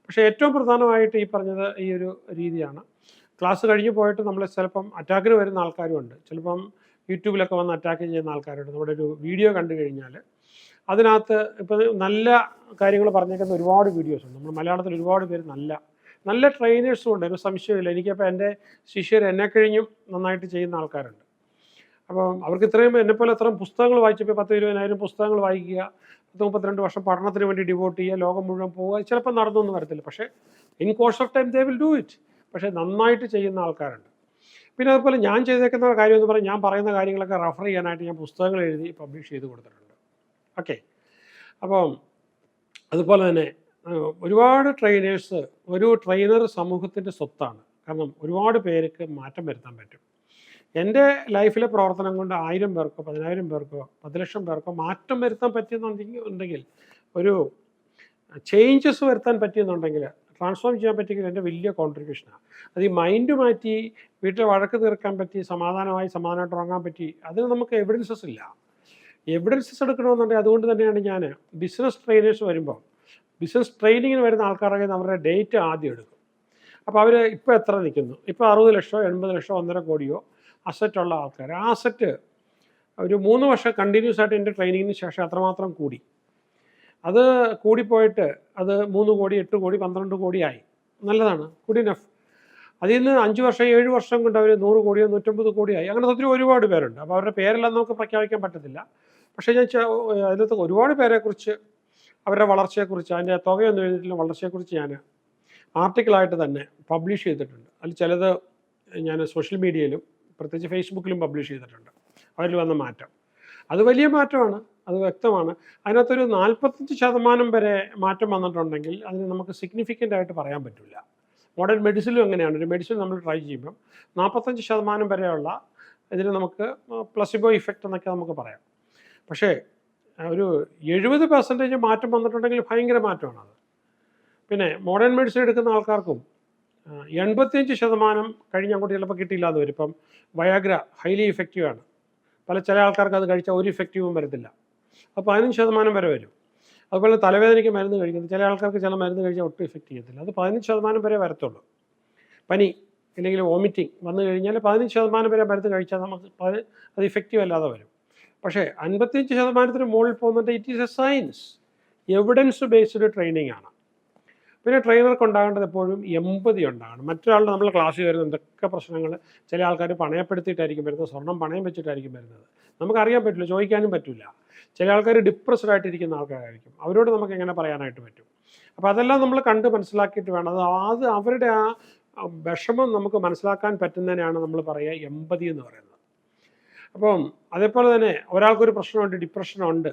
പക്ഷേ ഏറ്റവും പ്രധാനമായിട്ട് ഈ പറഞ്ഞത് ഈ ഒരു രീതിയാണ്. ക്ലാസ് കഴിഞ്ഞ് പോയിട്ട് നമ്മൾ ചിലപ്പം അറ്റാക്കിന് വരുന്ന ആൾക്കാരുമുണ്ട്. ചിലപ്പം യൂട്യൂബിലൊക്കെ വന്ന് അറ്റാക്ക് ചെയ്യുന്ന ആൾക്കാരുണ്ട്. നമ്മുടെ ഒരു വീഡിയോ കണ്ടു കഴിഞ്ഞാൽ അതിനകത്ത് ഇപ്പോൾ നല്ല കാര്യങ്ങൾ പറഞ്ഞേക്കുന്ന ഒരുപാട് വീഡിയോസ് ഉണ്ട്. നമ്മൾ മലയാളത്തിൽ ഒരുപാട് പേര് നല്ല നല്ല ട്രെയിനേഴ്സും ഉണ്ട്, ഒരു സംശയമില്ല. എനിക്കപ്പോൾ എൻ്റെ ശിഷ്യർ എന്നെ കഴിഞ്ഞും നന്നായിട്ട് ചെയ്യുന്ന ആൾക്കാരുണ്ട്. അപ്പം അവർക്ക് ഇത്രയും എന്നെപ്പോലെ ഇത്രയും പുസ്തകങ്ങൾ വായിച്ചപ്പോൾ 10,000-20,000 പുസ്തകങ്ങൾ വായിക്കുക, 32 വർഷം പഠനത്തിന് വേണ്ടി ഡിവോട്ട് ചെയ്യുക, ലോകം മുഴുവൻ പോവുക, ചിലപ്പോൾ നടന്നൊന്നും വരത്തില്ല. പക്ഷേ in course of time they will do it. പക്ഷേ നന്നായിട്ട് ചെയ്യുന്ന ആൾക്കാരുണ്ട്. പിന്നെ അതുപോലെ ഞാൻ ചെയ്തേക്കുന്ന കാര്യം എന്ന് പറഞ്ഞാൽ ഞാൻ പറയുന്ന കാര്യങ്ങളൊക്കെ റെഫർ ചെയ്യാനായിട്ട് ഞാൻ പുസ്തകങ്ങൾ എഴുതി പബ്ലിഷ് ചെയ്ത് കൊടുത്തിട്ടുണ്ട്. ഓക്കെ. അപ്പം അതുപോലെ തന്നെ ഒരുപാട് ട്രെയിനേഴ്സ്, ഒരു ട്രെയിനർ സമൂഹത്തിൻ്റെ സ്വത്താണ്. കാരണം ഒരുപാട് പേർക്ക് മാറ്റം വരുത്താൻ പറ്റും. എൻ്റെ ലൈഫിലെ പ്രവർത്തനം കൊണ്ട് 1000 പേർക്കോ 10,000 പേർക്കോ 10,00,000 പേർക്കോ മാറ്റം വരുത്താൻ പറ്റിയെന്നുണ്ടെങ്കിൽ ഒരു ചേഞ്ചസ് വരുത്താൻ പറ്റിയെന്നുണ്ടെങ്കിൽ ട്രാൻസ്ഫോം ചെയ്യാൻ പറ്റിയെങ്കിൽ എൻ്റെ വലിയ കോൺട്രിബ്യൂഷനാണ്. അത് ഈ മൈൻഡ് മാറ്റി വീട്ടിൽ വഴക്ക് തീർക്കാൻ പറ്റി, സമാധാനമായിട്ട് ഉറങ്ങാൻ പറ്റി, അതിന് നമുക്ക് എവിഡൻസസ് ഇല്ല. എവിഡൻസസ് എടുക്കണമെന്നുണ്ടെങ്കിൽ അതുകൊണ്ട് തന്നെയാണ് ഞാൻ ബിസിനസ് ട്രെയിനേഴ്സ് വരുമ്പോൾ ബിസിനസ് ട്രെയിനിങ്ങിന് വരുന്ന ആൾക്കാരുടെ അവരുടെ ഡേറ്റ് ആദ്യം എടുക്കും. അപ്പോൾ അവർ ഇപ്പോൾ എത്ര നിൽക്കുന്നു, ഇപ്പോൾ 60 ലക്ഷമോ 80 ലക്ഷമോ 1.5 കോടിയോ അസറ്റുള്ള ആൾക്കാർ, ആ അസറ്റ് ഒരു 3 വർഷം കണ്ടിന്യൂസ് ആയിട്ട് എൻ്റെ ട്രെയിനിങ്ങിന് ശേഷം അത്രമാത്രം കൂടി. അത് കൂടിപ്പോയിട്ട് അത് 3 കോടി 8 കോടി 12 കോടിയായി. നല്ലതാണ്, ഗുഡ് ഇനഫ്. അതിൽ നിന്ന് 5 വർഷം 7 വർഷം കൊണ്ട് അവർ 100 കോടിയോ 150 കോടിയായി. അങ്ങനെ ഒത്തിരി ഒരുപാട് പേരുണ്ട്. അപ്പോൾ അവരുടെ പേരെല്ലാം നമുക്ക് പ്രഖ്യാപിക്കാൻ പറ്റത്തില്ല. പക്ഷേ ഞാൻ അതിനകത്ത് ഒരുപാട് പേരെക്കുറിച്ച്, അവരുടെ വളർച്ചയെക്കുറിച്ച്, അതിൻ്റെ തുകയൊന്നും എഴുതിയിട്ടില്ല, വളർച്ചയെക്കുറിച്ച് ഞാൻ ആർട്ടിക്കിളായിട്ട് തന്നെ പബ്ലിഷ് ചെയ്തിട്ടുണ്ട്. അതിൽ ചിലത് ഞാൻ സോഷ്യൽ മീഡിയയിലും പ്രത്യേകിച്ച് ഫേസ്ബുക്കിലും പബ്ലിഷ് ചെയ്തിട്ടുണ്ട്. അതിൽ വന്ന മാറ്റം അത് വലിയ മാറ്റമാണ്, അത് വ്യക്തമാണ്. അതിനകത്തൊരു 45% വരെ മാറ്റം വന്നിട്ടുണ്ടെങ്കിൽ അതിന് നമുക്ക് സിഗ്നിഫിക്കൻ്റ് ആയിട്ട് പറയാൻ പറ്റില്ല. മോഡേൺ മെഡിസിനും അങ്ങനെയാണ്. ഒരു മെഡിസിൻ നമ്മൾ ട്രൈ ചെയ്യുമ്പം 45% വരെയുള്ള ഇതിന് നമുക്ക് പ്ലസിബോ ഇഫക്റ്റ് എന്നൊക്കെ നമുക്ക് പറയാം. പക്ഷേ ഒരു 70% മാറ്റം വന്നിട്ടുണ്ടെങ്കിൽ ഭയങ്കര മാറ്റമാണത്. പിന്നെ മോഡേൺ മെഡിസിൻ എടുക്കുന്ന ആൾക്കാർക്കും 85% കഴിഞ്ഞ് അങ്ങോട്ട് ചിലപ്പോൾ കിട്ടിയില്ല എന്ന് വരും. ഇപ്പം വയാഗ്ര ഹൈലി ഇഫക്റ്റീവാണ്. ചില ആൾക്കാർക്ക് അത് കഴിച്ചാൽ ഒരു ഇഫക്റ്റീവും വരത്തില്ല. അപ്പോൾ 15% വരെ വരും. അതുപോലെ തലവേദനയ്ക്ക് മരുന്ന് കഴിക്കുന്നത് ചില ആൾക്കാർക്ക് ചില മരുന്ന് കഴിച്ചാൽ ഒട്ടും ഇഫക്റ്റ് ചെയ്യത്തില്ല. അത് 15% വരെ വരത്തുള്ളൂ. പനി അല്ലെങ്കിൽ വോമിറ്റിംഗ് വന്നു കഴിഞ്ഞാൽ 15% വരെ മരുന്ന് കഴിച്ചാൽ നമുക്ക് അത് ഇഫക്റ്റീവ് അല്ലാതെ വരും. പക്ഷേ 55% മുകളിൽ പോകുന്നുണ്ട്. It is A science, evidence based training ആണ്. പിന്നെ ട്രെയിനർക്ക് ഉണ്ടാകേണ്ടത് എപ്പോഴും എമ്പതി ഉണ്ടാകണം. മറ്റൊരാളുടെ നമ്മൾ ക്ലാസ്സിൽ വരുന്ന എന്തൊക്കെ പ്രശ്നങ്ങൾ, ചില ആൾക്കാർ പണയപ്പെടുത്തിയിട്ടായിരിക്കും വരുന്നത്, സ്വർണം പണയം വെച്ചിട്ടായിരിക്കും വരുന്നത്. നമുക്കറിയാൻ പറ്റില്ല, ചോദിക്കാനും പറ്റില്ല. ചില ആൾക്കാർ ഡിപ്രസ്ഡ് ആയിട്ടിരിക്കുന്ന ആൾക്കാരായിരിക്കും, അവരോട് നമുക്ക് എങ്ങനെ പറയാനായിട്ട് പറ്റും? അപ്പോൾ അതെല്ലാം നമ്മൾ കണ്ട് മനസ്സിലാക്കിയിട്ട് വേണം. അത് അവരുടെ ആ വിഷമം നമുക്ക് മനസ്സിലാക്കാൻ പറ്റുന്നതിനാണ് നമ്മൾ പറയുക എമ്പതി എന്ന് പറയുന്നത്. അപ്പം അതേപോലെ തന്നെ ഒരാൾക്കൊരു പ്രശ്നമുണ്ട്, ഡിപ്രഷനുണ്ട്,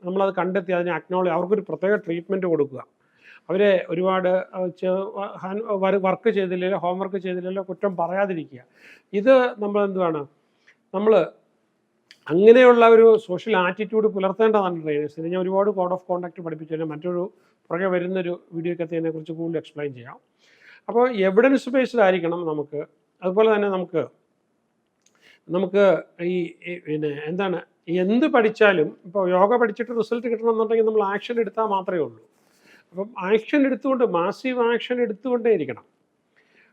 നമ്മളത് കണ്ടെത്തി അതിനെ അക്നോളജ്, അവർക്കൊരു പ്രത്യേക ട്രീറ്റ്മെൻറ്റ് കൊടുക്കുക. അവരെ ഒരുപാട് വർക്ക് ചെയ്തില്ലല്ലോ, ഹോംവർക്ക് ചെയ്തില്ലല്ലോ കുറ്റം പറയാതിരിക്കുക. ഇത് നമ്മൾ എന്തുവാണ്, നമ്മൾ അങ്ങനെയുള്ള ഒരു സോഷ്യൽ ആറ്റിറ്റ്യൂഡ് പുലർത്തേണ്ടതാണ് ട്രെയിനേഴ്സിന്. ഞാൻ ഒരുപാട് കോഡ് ഓഫ് കോണ്ടാക്ട് പഠിപ്പിച്ചു. മറ്റൊരു പുറകെ വരുന്നൊരു വീഡിയോക്കകത്ത് ഇതിനെക്കുറിച്ച് കൂടുതൽ എക്സ്പ്ലെയിൻ ചെയ്യാം. അപ്പോൾ എവിഡൻസ് ബേസ്ഡ് ആയിരിക്കണം നമുക്ക്. അതുപോലെ തന്നെ നമുക്ക് ഈ പിന്നെ എന്താണ്, എന്ത് പഠിച്ചാലും ഇപ്പോൾ യോഗ പഠിച്ചിട്ട് റിസൾട്ട് കിട്ടണമെന്നുണ്ടെങ്കിൽ നമ്മൾ ആക്ഷൻ എടുത്താൽ മാത്രമേ ഉള്ളൂ. അപ്പം ആക്ഷൻ എടുത്തുകൊണ്ട്, മാസീവ് ആക്ഷൻ എടുത്തുകൊണ്ടേ ഇരിക്കണം.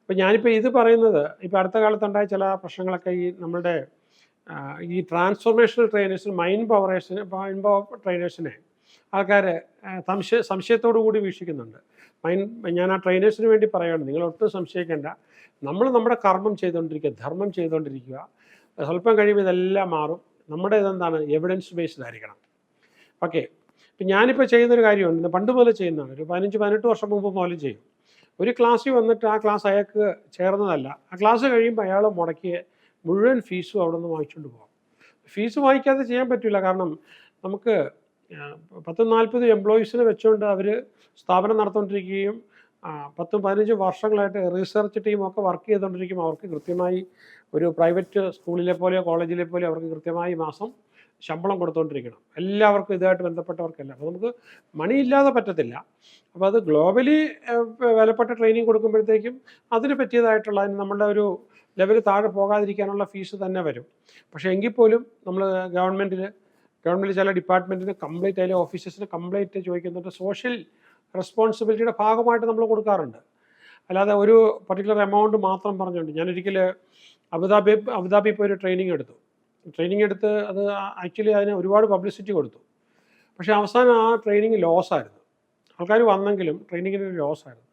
അപ്പം ഞാനിപ്പോൾ ഇത് പറയുന്നത്, ഇപ്പോൾ അടുത്ത കാലത്തുണ്ടായ ചില പ്രശ്നങ്ങളൊക്കെ ഈ നമ്മുടെ ഈ ട്രാൻസ്ഫോർമേഷണൽ ട്രെയിനേഴ്സിന്, മൈൻഡ് പവർ ട്രെയിനേഴ്സിനെ ആൾക്കാർ സംശയത്തോടു കൂടി വീക്ഷിക്കുന്നുണ്ട്. ഞാൻ ആ ട്രെയിനേഴ്സിന് വേണ്ടി പറയുകയാണ്, നിങ്ങളൊട്ടും സംശയിക്കേണ്ട. നമ്മൾ നമ്മുടെ കർമ്മം ചെയ്തുകൊണ്ടിരിക്കുക, ധർമ്മം ചെയ്തുകൊണ്ടിരിക്കുക. സ്വല്പം കഴിയുമ്പോൾ ഇതെല്ലാം മാറും. നമ്മുടെ ഇതെന്താണ്, എവിഡൻസ് ബേസ്ഡ് ആയിരിക്കണം. ഓക്കെ. ഇപ്പം ഞാനിപ്പോൾ ചെയ്യുന്നൊരു കാര്യമുണ്ട്, പണ്ട് മുതൽ ചെയ്യുന്നതാണ്. ഒരു 15-18 വർഷം മുമ്പ് മുതൽ ചെയ്യും. ഒരു ക്ലാസ്സിൽ വന്നിട്ട് ആ ക്ലാസ് അയാൾക്ക് ചേർന്നതല്ല, ആ ക്ലാസ് കഴിയുമ്പോൾ അയാൾ മുടക്കിയ മുഴുവൻ ഫീസും അവിടെ നിന്ന് വാങ്ങിച്ചുകൊണ്ട് പോകാം. ഫീസ് വാങ്ങിക്കാതെ ചെയ്യാൻ പറ്റില്ല. കാരണം നമുക്ക് 10-40 എംപ്ലോയീസിനെ വെച്ചുകൊണ്ട് അവർ സ്ഥാപനം നടത്തുകൊണ്ടിരിക്കുകയും 10-15 വർഷങ്ങളായിട്ട് റിസർച്ച് ടീമൊക്കെ വർക്ക് ചെയ്തുകൊണ്ടിരിക്കും. അവർക്ക് കൃത്യമായി ഒരു പ്രൈവറ്റ് സ്കൂളിലെ പോലെയോ കോളേജിലെ പോലെയോ അവർക്ക് കൃത്യമായി മാസം ശമ്പളം കൊടുത്തുകൊണ്ടിരിക്കണം. എല്ലാവർക്കും ഇതുമായിട്ട് ബന്ധപ്പെട്ടവർക്കെല്ലാം. അപ്പോൾ നമുക്ക് മണി ഇല്ലാതെ പറ്റത്തില്ല. അപ്പോൾ അത് ഗ്ലോബലി വിലപ്പെട്ട ട്രെയിനിങ് കൊടുക്കുമ്പോഴത്തേക്കും അതിന് പറ്റിയതായിട്ടുള്ള, അതിന് നമ്മളുടെ ഒരു ലെവൽ താഴെ പോകാതിരിക്കാനുള്ള ഫീസ് തന്നെ വരും. പക്ഷേ എങ്കിൽ പോലും നമ്മൾ ഗവൺമെൻറ്റിൽ ചില ഡിപ്പാർട്ട്മെൻറ്റിന് കംപ്ലീറ്റ്, അതിലെ ഓഫീസേഴ്സിന് കംപ്ലീറ്റ് ചോദിക്കുന്നുണ്ട്. സോഷ്യൽ റെസ്പോൺസിബിലിറ്റിയുടെ ഭാഗമായിട്ട് നമ്മൾ കൊടുക്കാറുണ്ട്. അല്ലാതെ ഒരു പർട്ടിക്കുലർ എമൗണ്ട് മാത്രം പറഞ്ഞുകൊണ്ട് ഞാനൊരിക്കൽ അബുദാബി പോയി ഒരു ട്രെയിനിങ് എടുത്ത് അത് ആക്ച്വലി അതിന് ഒരുപാട് പബ്ലിസിറ്റി കൊടുത്തു. പക്ഷേ അവസാനം ആ ട്രെയിനിങ് ലോസായിരുന്നു. ആൾക്കാർ വന്നെങ്കിലും ട്രെയിനിങ്ങിന് ഒരു ലോസായിരുന്നു.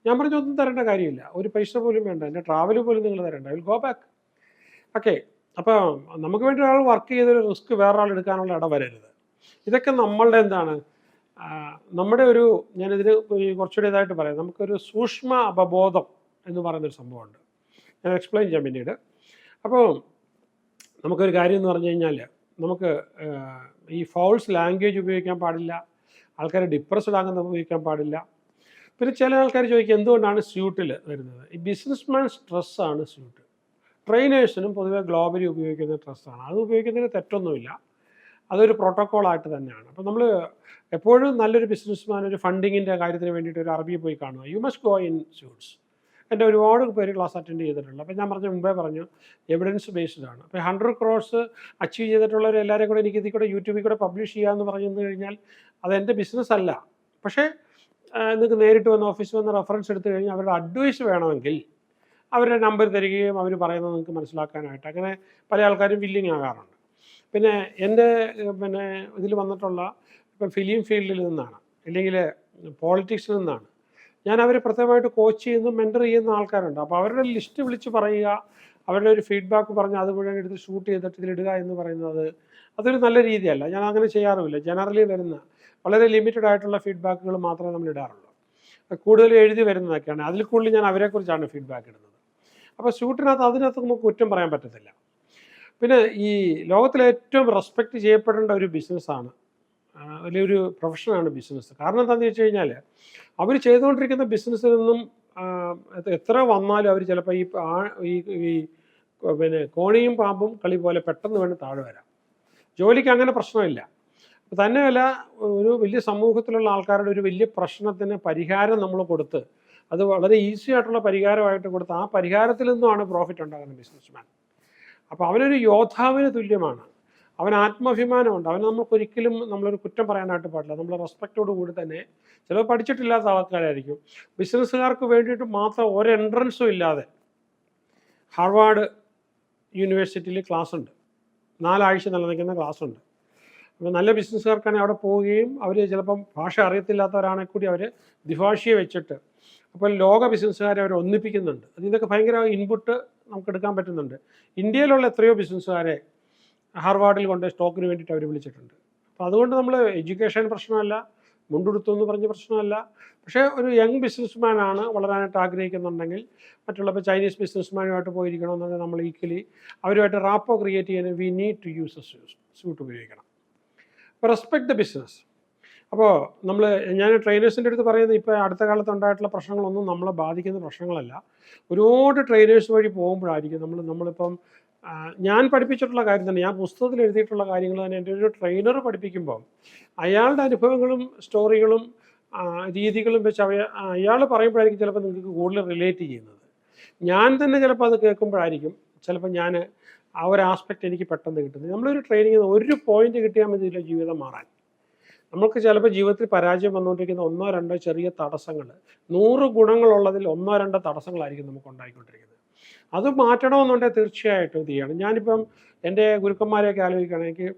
ഞാൻ പറഞ്ഞു ഒന്നും തരേണ്ട കാര്യമില്ല, ഒരു പൈസ പോലും വേണ്ട, എൻ്റെ ട്രാവൽ പോലും നിങ്ങൾ തരേണ്ട, വിൽ ഗോ ബാക്ക്. ഓക്കെ, അപ്പോൾ നമുക്ക് വേണ്ടി ഒരാൾ വർക്ക് ചെയ്തൊരു റിസ്ക് വേറൊരാൾ എടുക്കാനുള്ള ഇടവരരുത്. ഇതൊക്കെ നമ്മളുടെ എന്താണ്, നമ്മുടെ ഒരു, ഞാനിതിന് കുറച്ചുകൂടി ഇതായിട്ട് പറയാം, നമുക്കൊരു സൂക്ഷ്മ അവബോധം എന്ന് പറയുന്നൊരു സംഭവമുണ്ട്. ഞാൻ എക്സ്പ്ലെയിൻ ചെയ്യാം പിന്നീട്. അപ്പോൾ നമുക്കൊരു കാര്യം എന്ന് പറഞ്ഞു കഴിഞ്ഞാൽ, നമുക്ക് ഈ ഫൗൾസ് ലാംഗ്വേജ് ഉപയോഗിക്കാൻ പാടില്ല, ആൾക്കാർ ഡിപ്രസ്ഡ് ആകുന്നത് ഉപയോഗിക്കാൻ പാടില്ല. പിന്നെ ചില ആൾക്കാർ ചോദിക്കുക എന്തുകൊണ്ടാണ് സ്യൂട്ടിൽ വരുന്നത്. ഈ ബിസിനസ്മാൻ സ്ട്രെസ്സാണ് സ്യൂട്ട്. ട്രെയിനേഴ്സിനും പൊതുവെ ഗ്ലോബലി ഉപയോഗിക്കുന്ന ഡ്രസ്സാണ്. അത് ഉപയോഗിക്കുന്നതിന് തെറ്റൊന്നുമില്ല, അതൊരു പ്രോട്ടോക്കോളായിട്ട് തന്നെയാണ്. അപ്പോൾ നമ്മൾ എപ്പോഴും നല്ലൊരു ബിസിനസ്മാൻ ഒരു ഫണ്ടിങ്ങിൻ്റെ കാര്യത്തിന് വേണ്ടിയിട്ട് ഒരു അറബിയിൽ പോയി കാണുക, you must go in suits. എൻ്റെ ഒരുപാട് പേര് ക്ലാസ് അറ്റൻഡ് ചെയ്തിട്ടുണ്ട്. അപ്പോൾ ഞാൻ മുമ്പേ പറഞ്ഞു എവിഡൻസ് ബേസ്ഡ് ആണ്. അപ്പോൾ 100 crores അച്ചീവ് ചെയ്തിട്ടുള്ളവർ എല്ലാവരെയും കൂടെ എനിക്ക് ഇതിൽ കൂടെ യൂട്യൂബിൽ കൂടെ പബ്ലിഷ് ചെയ്യാമെന്ന് പറഞ്ഞു കഴിഞ്ഞാൽ അതെൻ്റെ ബിസിനസ് അല്ല. പക്ഷേ നിങ്ങൾക്ക് നേരിട്ട് വന്ന് ഓഫീസിൽ വന്ന് റെഫറൻസ് എടുത്തു കഴിഞ്ഞാൽ അവരുടെ അഡ്വൈസ് വേണമെങ്കിൽ അവരുടെ നമ്പർ തരികയും അവർ പറയുന്നത് നിങ്ങൾക്ക് മനസ്സിലാക്കാനായിട്ട് അങ്ങനെ പല ആൾക്കാരും വില്ലിങ് ആകാറുണ്ട്. പിന്നെ എൻ്റെ ഇതിൽ വന്നിട്ടുള്ള ഇപ്പം ഫിലിം ഫീൽഡിൽ നിന്നാണ്, അല്ലെങ്കിൽ പോളിറ്റിക്സിൽ നിന്നാണ്, ഞാൻ അവരെ പ്രത്യേകമായിട്ട് കോച്ച് ചെയ്യുന്ന മെൻറ്റർ ചെയ്യുന്ന ആൾക്കാരുണ്ട്. അപ്പോൾ അവരുടെ ലിസ്റ്റ് വിളിച്ച് പറയുക, അവരുടെ ഒരു ഫീഡ്ബാക്ക് പറഞ്ഞ് അത് മുഴുവൻ എടുത്ത് ഷൂട്ട് ചെയ്തിട്ട് ഇതിലിടുക എന്ന് പറയുന്നത് അതൊരു നല്ല രീതിയല്ല. ഞാൻ അങ്ങനെ ചെയ്യാറുമില്ല. ജനറലി വരുന്ന വളരെ ലിമിറ്റഡ് ആയിട്ടുള്ള ഫീഡ്ബാക്കുകൾ മാത്രമേ നമ്മൾ ഇടാറുള്ളൂ. കൂടുതൽ എഴുതി വരുന്നതൊക്കെയാണ്, അതിൽ കൂടുതൽ ഞാൻ അവരെക്കുറിച്ചാണ് ഫീഡ്ബാക്ക് ഇടുന്നത്. അപ്പോൾ ഷൂട്ടിനകത്ത് അതിനകത്ത് നമുക്ക് കുറ്റം പറയാൻ പറ്റത്തില്ല. പിന്നെ ഈ ലോകത്തിലെ ഏറ്റവും റെസ്പെക്റ്റ് ചെയ്യപ്പെടേണ്ട ഒരു ബിസിനസ്സാണ്, അല്ലെങ്കിൽ ഒരു പ്രൊഫഷനാണ് ബിസിനസ്. കാരണം എന്താണെന്ന് വെച്ച് കഴിഞ്ഞാൽ അവർ ചെയ്തുകൊണ്ടിരിക്കുന്ന ബിസിനസ്സിൽ നിന്നും എത്ര വന്നാലും അവർ ചിലപ്പോൾ ഈ കോണിയും പാമ്പും കളി പോലെ പെട്ടെന്ന് വേണം താഴെ വരാം. ജോലിക്ക് അങ്ങനെ പ്രശ്നമില്ല. തന്നെയല്ല, ഒരു വലിയ സമൂഹത്തിലുള്ള ആൾക്കാരുടെ ഒരു വലിയ പ്രശ്നത്തിന് പരിഹാരം നമ്മൾ കൊടുത്ത് അത് വളരെ ഈസി ആയിട്ടുള്ള പരിഹാരമായിട്ട് കൊടുത്ത് ആ പരിഹാരത്തിൽ നിന്നുമാണ് പ്രോഫിറ്റ് ഉണ്ടാകുന്ന ബിസിനസ്മാൻ. അപ്പോൾ അവനൊരു യോദ്ധാവിന് തുല്യമാണ്, അവൻ ആത്മാഭിമാനമുണ്ട്. അവന് നമുക്കൊരിക്കലും നമ്മളൊരു കുറ്റം പറയാനായിട്ട് പാടില്ല. നമ്മൾ റെസ്പെക്റ്റോട് കൂടി തന്നെ, ചിലപ്പോൾ പഠിച്ചിട്ടില്ലാത്ത ആൾക്കാരായിരിക്കും, ബിസിനസ്സുകാർക്ക് വേണ്ടിയിട്ട് മാത്രം ഒരു എൻട്രൻസും ഇല്ലാതെ ഹാർവാർഡ് യൂണിവേഴ്സിറ്റിയിൽ ക്ലാസ് ഉണ്ട്, 4 ആഴ്ച നിലനിൽക്കുന്ന ക്ലാസ് ഉണ്ട്. അപ്പോൾ നല്ല ബിസിനസ്സുകാർക്കാണെങ്കിൽ അവിടെ പോവുകയും അവർ ചിലപ്പം ഭാഷ അറിയത്തില്ലാത്തവരാണെങ്കിൽ കൂടി അവർ ദ്വിഭാഷയെ വെച്ചിട്ട് അപ്പോൾ ലോക ബിസിനസ്സുകാരെ അവർ ഒന്നിപ്പിക്കുന്നുണ്ട്. ഇതൊക്കെ ഭയങ്കര ഇൻപുട്ട് നമുക്ക് എടുക്കാൻ പറ്റുന്നുണ്ട്. ഇന്ത്യയിലുള്ള എത്രയോ ബിസിനസ്സുകാരെ ഹാർവാർഡിൽ കൊണ്ട് സ്റ്റോക്കിന് വേണ്ടിയിട്ട് അവർ വിളിച്ചിട്ടുണ്ട്. അപ്പോൾ അതുകൊണ്ട് നമ്മൾ എഡ്യൂക്കേഷൻ പ്രശ്നമല്ല, മുണ്ടെടുത്തു എന്ന് പറഞ്ഞ പ്രശ്നമല്ല. പക്ഷേ ഒരു യങ് ബിസിനസ്മാനാണ് വളരാനായിട്ട് ആഗ്രഹിക്കുന്നുണ്ടെങ്കിൽ മറ്റുള്ള ഇപ്പോൾ ചൈനീസ് ബിസിനസ്മാനുമായിട്ട് പോയിരിക്കണമെന്നുണ്ടെങ്കിൽ നമ്മൾ ഈക്വലി അവരുമായിട്ട് റാപ്പോ ക്രിയേറ്റ് ചെയ്യാൻ we need to use a suit ഉപയോഗിക്കണം. അപ്പോൾ റെസ്പെക്ട് ദ ബിസിനസ്. അപ്പോൾ ഞാൻ ട്രെയിനേഴ്സിൻ്റെ അടുത്ത് പറയുന്നത്, ഇപ്പോൾ അടുത്ത കാലത്ത് ഉണ്ടായിട്ടുള്ള പ്രശ്നങ്ങളൊന്നും നമ്മളെ ബാധിക്കുന്ന പ്രശ്നങ്ങളല്ല. ഒരുപാട് ട്രെയിനേഴ്സ് വഴി പോകുമ്പോഴായിരിക്കും നമ്മളിപ്പം ഞാൻ പഠിപ്പിച്ചിട്ടുള്ള കാര്യം തന്നെ, ഞാൻ പുസ്തകത്തിൽ എഴുതിയിട്ടുള്ള കാര്യങ്ങൾ തന്നെ എൻ്റെ ഒരു ട്രെയിനർ പഠിപ്പിക്കുമ്പോൾ അയാളുടെ അനുഭവങ്ങളും സ്റ്റോറികളും രീതികളും വെച്ച് അയാൾ പറയുമ്പോഴായിരിക്കും ചിലപ്പോൾ നിങ്ങൾക്ക് കൂടുതൽ റിലേറ്റ് ചെയ്യുന്നത്. ഞാൻ തന്നെ ചിലപ്പോൾ അത് കേൾക്കുമ്പോഴായിരിക്കും ചിലപ്പോൾ ഞാൻ ആ ഒരു ആസ്പെക്റ്റ് എനിക്ക് പെട്ടെന്ന് കിട്ടുന്നത്. നമ്മളൊരു ട്രെയിനിങ് ഒരു പോയിന്റ് കിട്ടിയാൽ മതി ഇതിലെ ജീവിതം മാറാൻ. നമുക്ക് ചിലപ്പോൾ ജീവിതത്തിൽ പരാജയം വന്നുകൊണ്ടിരിക്കുന്ന 1-2 ചെറിയ തടസ്സങ്ങൾ, 100 ഗുണങ്ങളുള്ളതിൽ 1-2 തടസ്സങ്ങളായിരിക്കും നമുക്ക് ഉണ്ടായിക്കൊണ്ടിരിക്കുന്നത്. അത് മാറ്റണമെന്നുണ്ടെങ്കിൽ തീർച്ചയായിട്ടും ഇത് ചെയ്യണം. ഞാനിപ്പം എൻ്റെ ഗുരുക്കന്മാരെയൊക്കെ ആലോചിക്കുകയാണെങ്കിൽ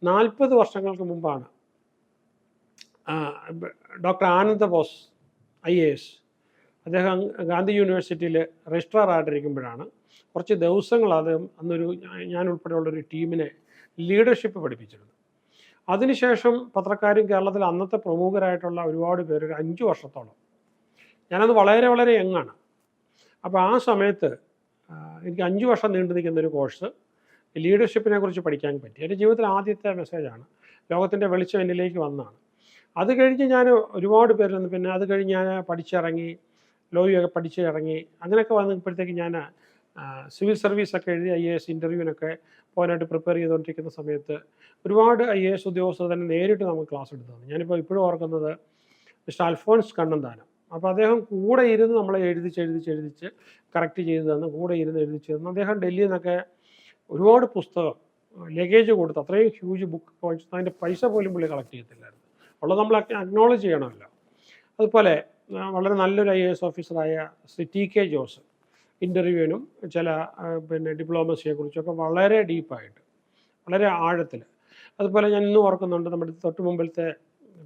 40 വർഷങ്ങൾക്ക് മുമ്പാണ് ഡോക്ടർ ആനന്ദ ബോസ് IAS, അദ്ദേഹം ഗാന്ധി യൂണിവേഴ്സിറ്റിയിൽ രജിസ്ട്രാർ ആയിട്ടിരിക്കുമ്പോഴാണ് കുറച്ച് ദിവസങ്ങൾ അദ്ദേഹം അന്നൊരു ഞാൻ ഉൾപ്പെടെയുള്ളൊരു ടീമിനെ ലീഡർഷിപ്പ് പഠിപ്പിച്ചിരുന്നു. അതിനുശേഷം പത്രക്കാരും കേരളത്തിൽ അന്നത്തെ പ്രമുഖരായിട്ടുള്ള ഒരുപാട് പേര്, ഒരു 5 വർഷത്തോളം, ഞാനത് വളരെ വളരെ യങ്ങാണ്. അപ്പോൾ ആ സമയത്ത് എനിക്ക് 5 വർഷം നീണ്ടു നിൽക്കുന്നൊരു കോഴ്സ് ലീഡർഷിപ്പിനെ കുറിച്ച് പഠിക്കാൻ പറ്റി. എൻ്റെ ജീവിതത്തിൽ ആദ്യത്തെ മെസ്സേജാണ്, ലോകത്തിൻ്റെ വെളിച്ചം എന്നിലേക്ക് വന്നതാണ്. അത് കഴിഞ്ഞ് ഞാൻ ഒരുപാട് പേരിൽ പിന്നെ അത് കഴിഞ്ഞ് ഞാൻ പഠിച്ചിറങ്ങി, ലോയൊക്കെ പഠിച്ചിറങ്ങി, അങ്ങനെയൊക്കെ വന്നപ്പോഴത്തേക്ക് ഞാൻ സിവിൽ സർവീസൊക്കെ എഴുതി IAS ഇൻ്റർവ്യൂവിനൊക്കെ പോകാനായിട്ട് പ്രിപ്പയർ ചെയ്തുകൊണ്ടിരിക്കുന്ന സമയത്ത് ഒരുപാട് IAS ഉദ്യോഗസ്ഥർ തന്നെ നേരിട്ട് നമുക്ക് ക്ലാസ് എടുത്തു. ഞാനിപ്പോൾ ഇപ്പോഴും ഓർക്കുന്നത് മിസ്റ്റർ അൽഫോൺസ് കണ്ണന്താനം. അപ്പോൾ അദ്ദേഹം കൂടെ ഇരുന്ന് നമ്മളെ എഴുതിച്ച് കറക്റ്റ് ചെയ്ത് തന്നു, കൂടെ ഇരുന്ന് എഴുതിച്ച് തന്നു. അദ്ദേഹം ഡൽഹിയിൽ നിന്നൊക്കെ ഒരുപാട് പുസ്തകം ലഗേജ് കൊടുത്ത് അത്രയും ഹ്യൂജ് ബുക്ക് വാങ്ങിച്ചു, അതിൻ്റെ പൈസ പോലും പുള്ളി കളക്ട് ചെയ്യത്തില്ലായിരുന്നു. ഉള്ളത് നമ്മൾ അക്നോളജ് ചെയ്യണമല്ലോ. അതുപോലെ വളരെ നല്ലൊരു IAS ഓഫീസറായ ശ്രീ TK ജോസ് ഇൻ്റർവ്യൂവിനും ചില പിന്നെ ഡിപ്ലോമസിയെക്കുറിച്ചൊക്കെ വളരെ ഡീപ്പായിട്ട്, വളരെ ആഴത്തിൽ. അതുപോലെ ഞാൻ ഇന്നും ഓർക്കുന്നുണ്ട്, നമ്മുടെ തൊട്ട് മുമ്പിലത്തെ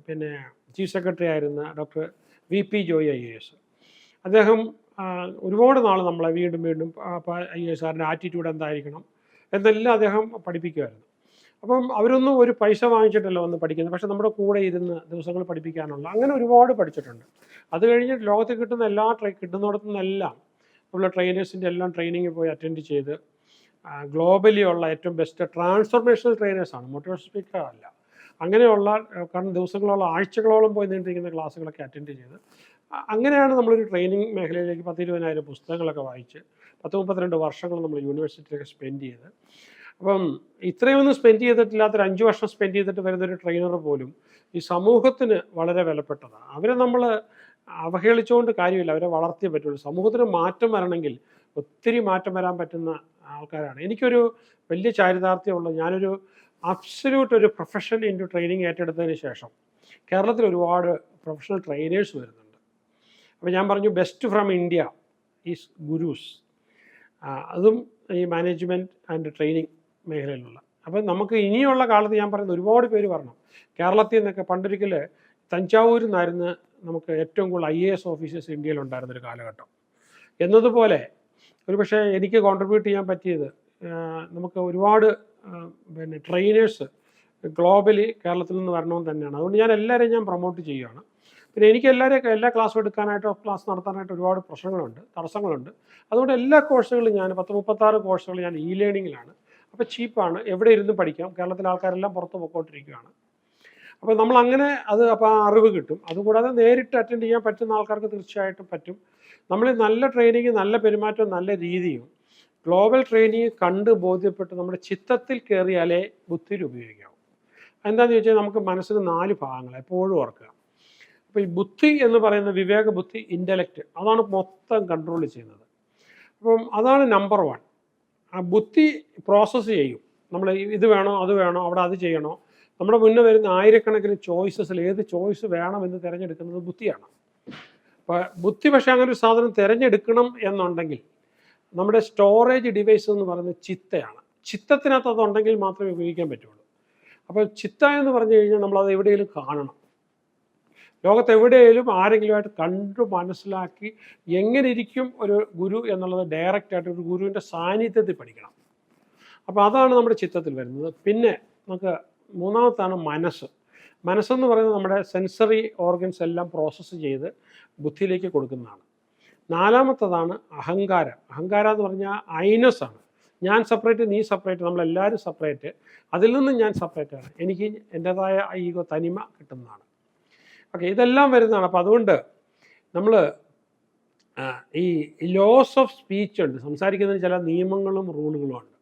പിന്നെ ചീഫ് സെക്രട്ടറി ആയിരുന്ന ഡോക്ടർ VP ജോയ് IAS. അദ്ദേഹം ഒരുപാട് നാൾ നമ്മളെ വീണ്ടും വീണ്ടും IASകാരൻ്റെ ആറ്റിറ്റ്യൂഡ് എന്തായിരിക്കണം എന്നെല്ലാം അദ്ദേഹം പഠിപ്പിക്കുമായിരുന്നു. അപ്പം അവരൊന്നും ഒരു പൈസ വാങ്ങിച്ചിട്ടല്ല വന്ന് പഠിക്കുന്നത്, പക്ഷെ നമ്മുടെ കൂടെ ഇരുന്ന് ദിവസങ്ങൾ പഠിപ്പിക്കാനുള്ള അങ്ങനെ ഒരുപാട് പഠിച്ചിട്ടുണ്ട്. അത് കഴിഞ്ഞ് ലോകത്തിൽ കിട്ടുന്ന എല്ലാ കിട്ടുന്നിടത്തു നിന്നെല്ലാം നമ്മൾ ട്രെയിനേഴ്സിൻ്റെ എല്ലാം ട്രെയിനിങ് പോയി അറ്റൻഡ് ചെയ്ത് ഗ്ലോബലി ഉള്ള ഏറ്റവും ബെസ്റ്റ് ട്രാൻസ്ഫോർമേഷണൽ ട്രെയിനേഴ്സാണ്, മോട്ടിവേഷൻ സ്പീക്കർ അല്ല. അങ്ങനെയുള്ള, കാരണം ദിവസങ്ങളോളം ആഴ്ചകളോളം പോയി നീണ്ടിരിക്കുന്ന ക്ലാസ്സുകളൊക്കെ അറ്റൻഡ് ചെയ്ത് അങ്ങനെയാണ് നമ്മളൊരു ട്രെയിനിങ് മേഖലയിലേക്ക് 10-20,000 പുസ്തകങ്ങളൊക്കെ വായിച്ച് 32 വർഷങ്ങൾ നമ്മൾ യൂണിവേഴ്സിറ്റിയിലൊക്കെ സ്പെൻഡ് ചെയ്ത്. അപ്പം ഇത്രയൊന്നും സ്പെൻഡ് ചെയ്തിട്ടില്ലാത്തൊരു 5 വർഷം സ്പെൻഡ് ചെയ്തിട്ട് വരുന്നൊരു ട്രെയിനർ പോലും ഈ സമൂഹത്തിന് വളരെ വിലപ്പെട്ടതാണ്. അവരെ നമ്മൾ അവഹേളിച്ചുകൊണ്ട് കാര്യമില്ല, അവരെ വളർത്തിയേ പറ്റുള്ളൂ. സമൂഹത്തിന് മാറ്റം വരണമെങ്കിൽ ഒത്തിരി മാറ്റം വരാൻ പറ്റുന്ന ആൾക്കാരാണ്. എനിക്കൊരു വലിയ ചാരിതാർത്ഥ്യമുള്ള, ഞാനൊരു അബ്സല്യൂട്ട് ഒരു പ്രൊഫഷൻ ഇൻ ട്രെയിനിങ് ഏറ്റെടുത്തതിന് ശേഷം കേരളത്തിൽ ഒരുപാട് പ്രൊഫഷണൽ ട്രെയിനേഴ്സ് വരുന്നുണ്ട്. അപ്പോൾ ഞാൻ പറഞ്ഞു ബെസ്റ്റ് ഫ്രം ഇന്ത്യ ഈസ് ഗുരൂസ്. അതും ഈ മാനേജ്മെൻറ്റ് ആൻഡ് ട്രെയിനിങ് മേഖലയിലുള്ള. അപ്പം നമുക്ക് ഇനിയുള്ള കാലത്ത് ഞാൻ പറയുന്നത് ഒരുപാട് പേര് പറഞ്ഞു കേരളത്തിൽ നിന്നൊക്കെ. പണ്ടൊരിക്കൽ തഞ്ചാവൂരിൽ നിന്നായിരുന്നു നമുക്ക് ഏറ്റവും കൂടുതൽ IAS ഓഫീസേഴ്സ് ഇന്ത്യയിലുണ്ടായിരുന്നൊരു കാലഘട്ടം. എന്നതുപോലെ ഒരുപക്ഷെ എനിക്ക് കോൺട്രിബ്യൂട്ട് ചെയ്യാൻ പറ്റിയത് നമുക്ക് ഒരുപാട് പിന്നെ ട്രെയിനേഴ്സ് ഗ്ലോബലി കേരളത്തിൽ നിന്ന് വരണമെന്ന് തന്നെയാണ്. അതുകൊണ്ട് ഞാൻ എല്ലാവരെയും ഞാൻ പ്രൊമോട്ട് ചെയ്യുകയാണ്. പിന്നെ എനിക്ക് എല്ലാ ക്ലാസ്സും എടുക്കാനായിട്ടോ ക്ലാസ് നടത്താനായിട്ട് ഒരുപാട് പ്രശ്നങ്ങളുണ്ട്, തടസ്സങ്ങളുണ്ട്. അതുകൊണ്ട് എല്ലാ കോഴ്സുകളും ഞാൻ 36 കോഴ്സുകൾ ഞാൻ ലേണിങ്ങിലാണ്. അപ്പോൾ ചീപ്പാണ്, എവിടെ ഇരുന്ന് പഠിക്കാം. കേരളത്തിലെ ആൾക്കാരെല്ലാം പുറത്ത് പോയിക്കൊണ്ടിരിക്കുകയാണ്. അപ്പോൾ നമ്മളങ്ങനെ അപ്പോൾ ആ അറിവ് കിട്ടും. അതുകൂടാതെ നേരിട്ട് അറ്റൻഡ് ചെയ്യാൻ പറ്റുന്ന ആൾക്കാർക്ക് തീർച്ചയായിട്ടും പറ്റും. നമ്മൾ നല്ല ട്രെയിനിങ്, നല്ല പെരുമാറ്റവും നല്ല രീതിയും ഗ്ലോബൽ ട്രെയിനിങ് കണ്ട് ബോധ്യപ്പെട്ട് നമ്മുടെ ചിത്തത്തിൽ കയറിയാലേ ബുദ്ധിയിൽ ഉപയോഗിക്കാവും. എന്താണെന്ന് ചോദിച്ചാൽ നമുക്ക് മനസ്സിന് 4 ഭാഗങ്ങൾ എപ്പോഴും ഓർക്കുക. അപ്പോൾ ഈ ബുദ്ധി എന്ന് പറയുന്ന വിവേക ബുദ്ധി, ഇൻ്റലക്റ്റ്, അതാണ് മൊത്തം കൺട്രോൾ ചെയ്യുന്നത്. അപ്പം അതാണ് നമ്പർ 1. ആ ബുദ്ധി പ്രോസസ്സ് ചെയ്യും. നമ്മൾ ഇത് വേണോ അത് വേണോ അവിടെ അത് ചെയ്യണോ, നമ്മുടെ മുന്നേ വരുന്ന ആയിരക്കണക്കിന് ചോയ്സസിൽ ഏത് ചോയ്സ് വേണമെന്ന് തിരഞ്ഞെടുക്കുന്നത് ബുദ്ധിയാണ്. അപ്പോൾ ബുദ്ധി പക്ഷേ അങ്ങനെ ഒരു സാധനം തിരഞ്ഞെടുക്കണം എന്നുണ്ടെങ്കിൽ നമ്മുടെ സ്റ്റോറേജ് ഡിവൈസ് എന്ന് പറയുന്നത് ചിത്തയാണ്. ചിത്തത്തിനകത്ത് അതുണ്ടെങ്കിൽ മാത്രമേ ഉപയോഗിക്കാൻ പറ്റുള്ളൂ. അപ്പോൾ ചിത്ത എന്ന് പറഞ്ഞു കഴിഞ്ഞാൽ നമ്മളത് എവിടെയെങ്കിലും കാണണം. ലോകത്ത് എവിടെയെങ്കിലും ആരെങ്കിലുമായിട്ട് കണ്ടു മനസ്സിലാക്കി എങ്ങനെ ഇരിക്കും ഒരു ഗുരു എന്നുള്ളത് ഡയറക്റ്റായിട്ട് ഒരു ഗുരുവിൻ്റെ സാന്നിധ്യത്തിൽ പഠിക്കണം. അപ്പോൾ അതാണ് നമ്മുടെ ചിത്തത്തിൽ വരുന്നത്. പിന്നെ നമുക്ക് മൂന്നാമത്താണ് മനസ്സ്. മനസ്സെന്ന് പറയുന്നത് നമ്മുടെ സെൻസറി ഓർഗൻസ് എല്ലാം പ്രോസസ്സ് ചെയ്ത് ബുദ്ധിയിലേക്ക് കൊടുക്കുന്നതാണ്. നാലാമത്തതാണ് അഹങ്കാരം. അഹങ്കാരം എന്ന് പറഞ്ഞാൽ ഐനസ്സാണ്. ഞാൻ സെപ്പറേറ്റ്, നീ സെപ്പറേറ്റ്, നമ്മളെല്ലാവരും സെപ്പറേറ്റ്, അതിൽ നിന്നും ഞാൻ സെപ്പറേറ്റാണ്, എനിക്ക് എൻ്റേതായ ഈഗോ, തനിമ കിട്ടുന്നതാണ്. ഓക്കെ, ഇതെല്ലാം വരുന്നതാണ്. അപ്പോൾ അതുകൊണ്ട് നമ്മൾ ഈ ലോസ് ഓഫ് സ്പീച്ച് ഉണ്ട്, സംസാരിക്കുന്നതിന് ചില നിയമങ്ങളും റൂളുകളും ഉണ്ട്.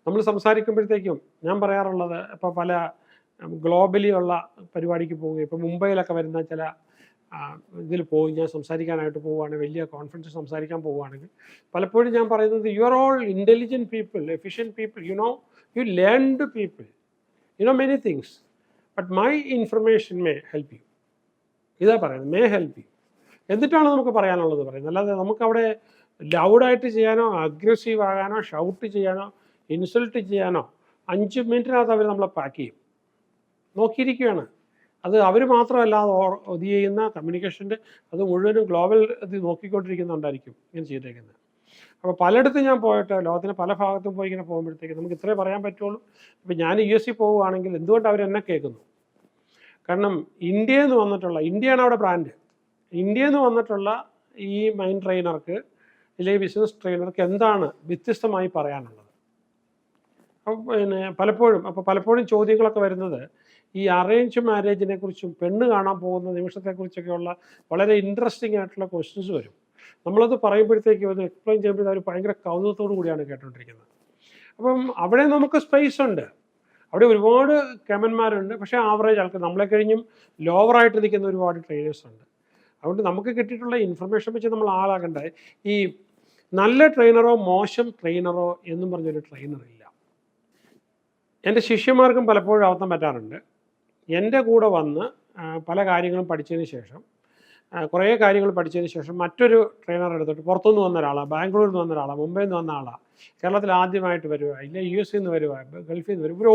നമ്മൾ സംസാരിക്കുമ്പോഴത്തേക്കും ഞാൻ പറയാറുള്ളത്, ഇപ്പോൾ പല ഗ്ലോബലി ഉള്ള പരിപാടിക്ക് പോവുകയും ഇപ്പോൾ മുംബൈയിലൊക്കെ വരുന്ന ചില ഇതിൽ പോയി ഞാൻ സംസാരിക്കാനായിട്ട് പോവുകയാണെങ്കിൽ, വലിയ കോൺഫറൻസ് സംസാരിക്കാൻ പോവുകയാണെങ്കിൽ പലപ്പോഴും ഞാൻ പറയുന്നത്, you are all intelligent people, efficient people, you learned people, many things, but my information may help you. ഇതാ പറയുന്നത്, മേ ഹെൽപ്പ് യു. എന്നിട്ടാണ് നമുക്ക് പറയാനുള്ളത് പറയുന്നത്. അല്ലാതെ നമുക്കവിടെ ലൗഡായിട്ട് ചെയ്യാനോ അഗ്രസീവ് ആകാനോ ഷൗട്ട് ചെയ്യാനോ ഇൻസൾട്ട് ചെയ്യാനോ 5 മിനിറ്റിനകത്ത് അവർ നമ്മളെ പാക്ക് ചെയ്യും. നോക്കിയിരിക്കുകയാണ്. അത് അവർ മാത്രമല്ല, ഇത് ചെയ്യുന്ന കമ്മ്യൂണിക്കേഷൻ്റെ അത് മുഴുവനും ഗ്ലോബൽ ഇത് നോക്കിക്കൊണ്ടിരിക്കുന്നുണ്ടായിരിക്കും ഇങ്ങനെ ചെയ്തേക്കുന്നത്. അപ്പോൾ പലയിടത്തും ഞാൻ പോയിട്ട് ലോകത്തിന് പല ഭാഗത്തും പോയി ഇങ്ങനെ പോകുമ്പോഴത്തേക്ക് നമുക്ക് ഇത്രേ പറയാൻ പറ്റുള്ളൂ. ഇപ്പോൾ ഞാൻ US പോവുകയാണെങ്കിൽ എന്തുകൊണ്ട് അവരെന്നെ കേൾക്കുന്നു? കാരണം ഇന്ത്യയിൽ നിന്ന് വന്നിട്ടുള്ള, ഇന്ത്യയാണ് അവിടെ ബ്രാൻഡ്, ഇന്ത്യയിൽ നിന്ന് വന്നിട്ടുള്ള ഈ മൈൻഡ് ട്രെയിനർക്ക് അല്ലെങ്കിൽ ബിസിനസ് ട്രെയിനർക്ക് എന്താണ് വ്യത്യസ്തമായി പറയാനുള്ളത്? പിന്നെ പലപ്പോഴും ചോദ്യങ്ങളൊക്കെ വരുന്നത് ഈ അറേഞ്ച് മാരേജിനെ കുറിച്ചും പെണ്ണ് കാണാൻ പോകുന്ന നിമിഷത്തെക്കുറിച്ചൊക്കെയുള്ള വളരെ ഇൻട്രസ്റ്റിംഗ് ആയിട്ടുള്ള ക്വസ്റ്റ്യൻസ് വരും. നമ്മളത് പറയുമ്പോഴത്തേക്കും അത് എക്സ്പ്ലെയിൻ ചെയ്യുമ്പോഴത്തേക്കും അവർ ഭയങ്കര കൗതുകത്തോടു കൂടിയാണ് കേട്ടുകൊണ്ടിരിക്കുന്നത്. അപ്പം അവിടെ നമുക്ക് സ്പേസ് ഉണ്ട്, അവിടെ ഒരുപാട് കമന്മാരുണ്ട്. പക്ഷേ ആവറേജ് ആൾക്കാർ, നമ്മളെ കഴിഞ്ഞും ലോവറായിട്ട് നിൽക്കുന്ന ഒരുപാട് ട്രെയിനേഴ്സ് ഉണ്ട്. അതുകൊണ്ട് നമുക്ക് കിട്ടിയിട്ടുള്ള ഇൻഫർമേഷൻ വെച്ച് നമ്മൾ ആളാകേണ്ട, ഈ നല്ല ട്രെയിനറോ മോശം ട്രെയിനറോ എന്നും പറഞ്ഞൊരു ട്രെയിനറില്ല. എൻ്റെ ശിഷ്യന്മാർക്കും പലപ്പോഴും അബദ്ധം പറ്റാറുണ്ട്. എൻ്റെ കൂടെ വന്ന് പല കാര്യങ്ങളും പഠിച്ചതിന് ശേഷം കുറേ കാര്യങ്ങൾ പഠിച്ചതിന് ശേഷം മറ്റൊരു ട്രെയിനർ എടുത്തിട്ട് പുറത്തുനിന്ന് വന്ന ഒരാളാണ്, ബാംഗ്ലൂരിൽ നിന്ന് വന്ന ഒരാളാണ്, മുംബൈയിൽ നിന്ന് വന്ന ആളാണ്, കേരളത്തിൽ ആദ്യമായിട്ട് വരുക, ഇല്ല US നിന്ന് വരുക, ഗൾഫിൽ നിന്ന് വരും, ഇവർ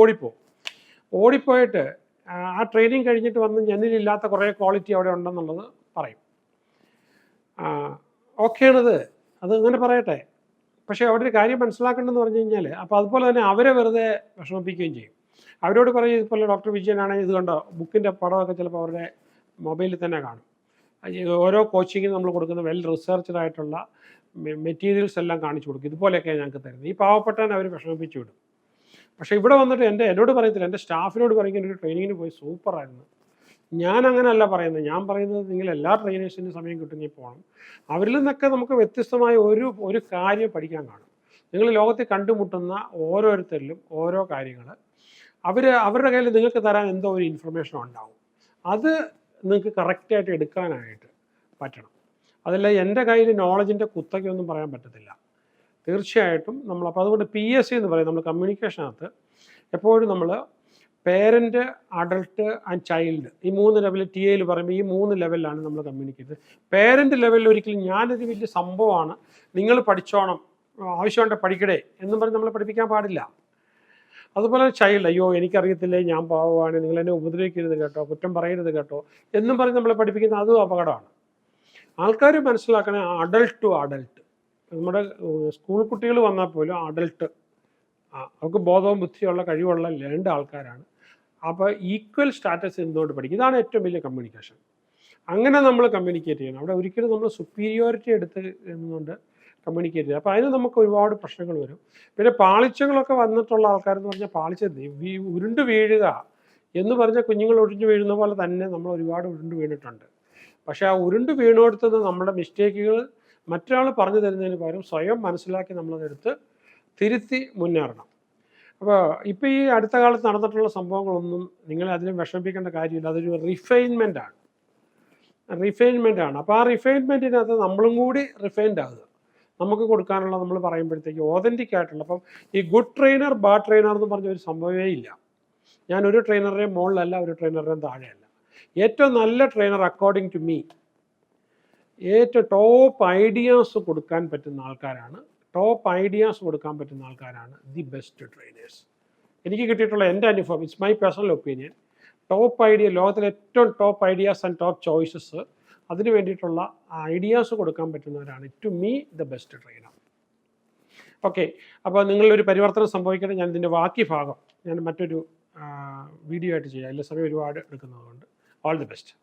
ഓടിപ്പോയിട്ട് ആ ട്രെയിനിങ് കഴിഞ്ഞിട്ട് വന്ന് എന്നിലില്ലാത്ത കുറേ ക്വാളിറ്റി അവിടെ ഉണ്ടെന്നുള്ളത് പറയും. ഓക്കെയാണത്, അത് അങ്ങനെ പറയട്ടെ. പക്ഷേ അവിടെ ഒരു കാര്യം മനസ്സിലാക്കേണ്ടതെന്ന് പറഞ്ഞു കഴിഞ്ഞാൽ, അപ്പോൾ അതുപോലെ തന്നെ അവരെ വെറുതെ വിഷമിപ്പിക്കുകയും ചെയ്യും. അവരോട് പറയും, ഇതുപോലെ ഡോക്ടർ വിജയനാണെങ്കിൽ ഇത് കണ്ടോ, ബുക്കിൻ്റെ പടമൊക്കെ ചിലപ്പോൾ അവരുടെ മൊബൈലിൽ തന്നെ കാണും. ഓരോ കോച്ചിങ്ങിന് നമ്മൾ കൊടുക്കുന്ന വെൽ റിസർച്ച്ഡ് ആയിട്ടുള്ള മെറ്റീരിയൽസ് എല്ലാം കാണിച്ചു കൊടുക്കും, ഇതുപോലെയൊക്കെയാണ് ഞങ്ങൾക്ക് തരുന്നത്. ഈ പാവപ്പെട്ടവനെ അവർ വിഷമിപ്പിച്ചു വിടും. പക്ഷേ ഇവിടെ വന്നിട്ട് എന്നോട് പറയത്തില്ല, എൻ്റെ സ്റ്റാഫിനോട് പറയുന്ന ഒരു ട്രെയിനിങ്ങിന് പോയി സൂപ്പറായിരുന്നു. ഞാൻ അങ്ങനെയല്ല പറയുന്നത്. ഞാൻ പറയുന്നത് നിങ്ങൾ എല്ലാ ട്രെയിനേഴ്സിനും സമയം കിട്ടുമെങ്കിൽ പോകണം. അവരിൽ നിന്നൊക്കെ നമുക്ക് വ്യത്യസ്തമായ ഒരു കാര്യം പഠിക്കാൻ കാണും. നിങ്ങൾ ലോകത്തിൽ കണ്ടുമുട്ടുന്ന ഓരോരുത്തരിലും ഓരോ കാര്യങ്ങൾ അവരുടെ കയ്യിൽ നിങ്ങൾക്ക് തരാൻ എന്തോ ഒരു ഇൻഫർമേഷൻ ഉണ്ടാവും. അത് നിങ്ങൾക്ക് കറക്റ്റായിട്ട് എടുക്കാനായിട്ട് പറ്റണം. അതല്ല എൻ്റെ കയ്യിൽ നോളജിൻ്റെ കുത്തകയൊന്നും പറയാൻ പറ്റത്തില്ല. തീർച്ചയായിട്ടും അപ്പോൾ അതുകൊണ്ട് PSC എന്ന് പറയും, നമ്മൾ കമ്മ്യൂണിക്കേഷനകത്ത് എപ്പോഴും നമ്മൾ പേരൻറ്റ്, അഡൾട്ട് ആൻഡ് ചൈൽഡ്, ഈ 3 ലെവൽ TA പറയുമ്പോൾ ഈ 3 ലെവലിലാണ് നമ്മൾ കമ്മ്യൂണിക്കേറ്റ് ചെയ്തത്. പേരൻറ്റ് ലെവലിൽ ഒരിക്കലും ഞാനൊരു വലിയ സംഭവമാണ്, നിങ്ങൾ പഠിച്ചോണം, ആവശ്യമുണ്ട് പഠിക്കടേ എന്നും പറഞ്ഞ് നമ്മൾ പഠിപ്പിക്കാൻ പാടില്ല. അതുപോലെ ചൈൽഡ്, അയ്യോ എനിക്കറിയത്തില്ലേ, ഞാൻ പാവമാണ്, നിങ്ങളെന്നെ ഉപദ്രവിക്കരുത് കേട്ടോ, കുറ്റം പറയരുത് കേട്ടോ എന്നും പറഞ്ഞ് നമ്മളെ പഠിപ്പിക്കുന്ന അതും അപകടമാണ്. ആൾക്കാർ മനസ്സിലാക്കണേ, അഡൾട്ട് ടു അഡൾട്ട്. നമ്മുടെ സ്കൂൾ കുട്ടികൾ വന്നാൽ പോലും അഡൾട്ട്, അവർക്ക് ബോധവും ബുദ്ധിയുള്ള കഴിവുള്ള 2 ആൾക്കാരാണ്. അപ്പോൾ ഈക്വൽ സ്റ്റാറ്റസ് എന്തുകൊണ്ട് പഠിക്കും, ഇതാണ് ഏറ്റവും വലിയ കമ്മ്യൂണിക്കേഷൻ. അങ്ങനെ നമ്മൾ കമ്മ്യൂണിക്കേറ്റ് ചെയ്യണം. അവിടെ ഒരിക്കലും നമ്മൾ സുപ്പീരിയോറിറ്റി എടുത്ത് എന്നുകൊണ്ട് കമ്മ്യൂണിക്കേറ്റ് ചെയ്യുക. അപ്പോൾ അതിന് നമുക്ക് ഒരുപാട് പ്രശ്നങ്ങൾ വരും. പിന്നെ പാളിച്ചകളൊക്കെ വന്നിട്ടുള്ള ആൾക്കാരെന്ന് പറഞ്ഞാൽ ഉരുണ്ട് വീഴുക എന്ന് പറഞ്ഞാൽ കുഞ്ഞുങ്ങൾ ഒഴിഞ്ഞു വീഴുന്ന പോലെ തന്നെ നമ്മൾ ഒരുപാട് ഉരുണ്ട് വീണിട്ടുണ്ട്. പക്ഷേ ആ ഉരുണ്ട് വീണെടുത്തുനിന്ന് നമ്മുടെ മിസ്റ്റേക്കുകൾ മറ്റൊരാൾ പറഞ്ഞു തരുന്നതിന് പകരം സ്വയം മനസ്സിലാക്കി നമ്മളതെടുത്ത് തിരുത്തി മുന്നേറണം. അപ്പോൾ ഇപ്പോൾ ഈ അടുത്ത കാലത്ത് നടന്നിട്ടുള്ള സംഭവങ്ങളൊന്നും നിങ്ങളെ അതിനെ വിഷമിപ്പിക്കേണ്ട കാര്യമില്ല. അതൊരു റിഫൈൻമെൻ്റ് ആണ്. അപ്പോൾ ആ റിഫൈൻമെൻറ്റിനകത്ത് നമ്മളും കൂടി റിഫൈൻഡ് ആകുക. നമുക്ക് കൊടുക്കാനുള്ള നമ്മൾ പറയുമ്പോഴത്തേക്ക് ഓതൻറ്റിക് ആയിട്ടുള്ള, അപ്പം ഈ ഗുഡ് ട്രെയിനർ ബാഡ് ട്രെയിനർ എന്ന് പറഞ്ഞ ഒരു സംഭവമേ ഇല്ല. ഞാൻ ഒരു ട്രെയിനറുടെയും മുകളിലല്ല, ഒരു ട്രെയിനറുടെയും താഴെയല്ല. ഏറ്റവും നല്ല ട്രെയിനർ അക്കോർഡിംഗ് ടു മീ, ഏറ്റവും ടോപ്പ് ഐഡിയാസ് കൊടുക്കാൻ പറ്റുന്ന ആൾക്കാരാണ് ദി ബെസ്റ്റ് ട്രെയിനേഴ്സ്. എനിക്ക് കിട്ടിയിട്ടുള്ള എൻ്റെ അനുഭവം, ഇറ്റ്സ് മൈ പേഴ്സണൽ ഒപ്പീനിയൻ, ലോകത്തിലെ ഏറ്റവും top ideas and top choices, അതിന് വേണ്ടിയിട്ടുള്ള ഐഡിയാസ് കൊടുക്കാൻ പറ്റുന്നവരാണ് to me the best trainer. Okay, അപ്പോൾ നിങ്ങളൊരു പരിവർത്തനം സംഭവിക്കട്ടെ. ഞാൻ ഇതിൻ്റെ ബാക്കി ഭാഗം ഞാൻ മറ്റൊരു വീഡിയോ ആയിട്ട് ചെയ്യാം. എല്ലാ സമയം ഒരുപാട് എടുക്കുന്നതുകൊണ്ട്. All the best.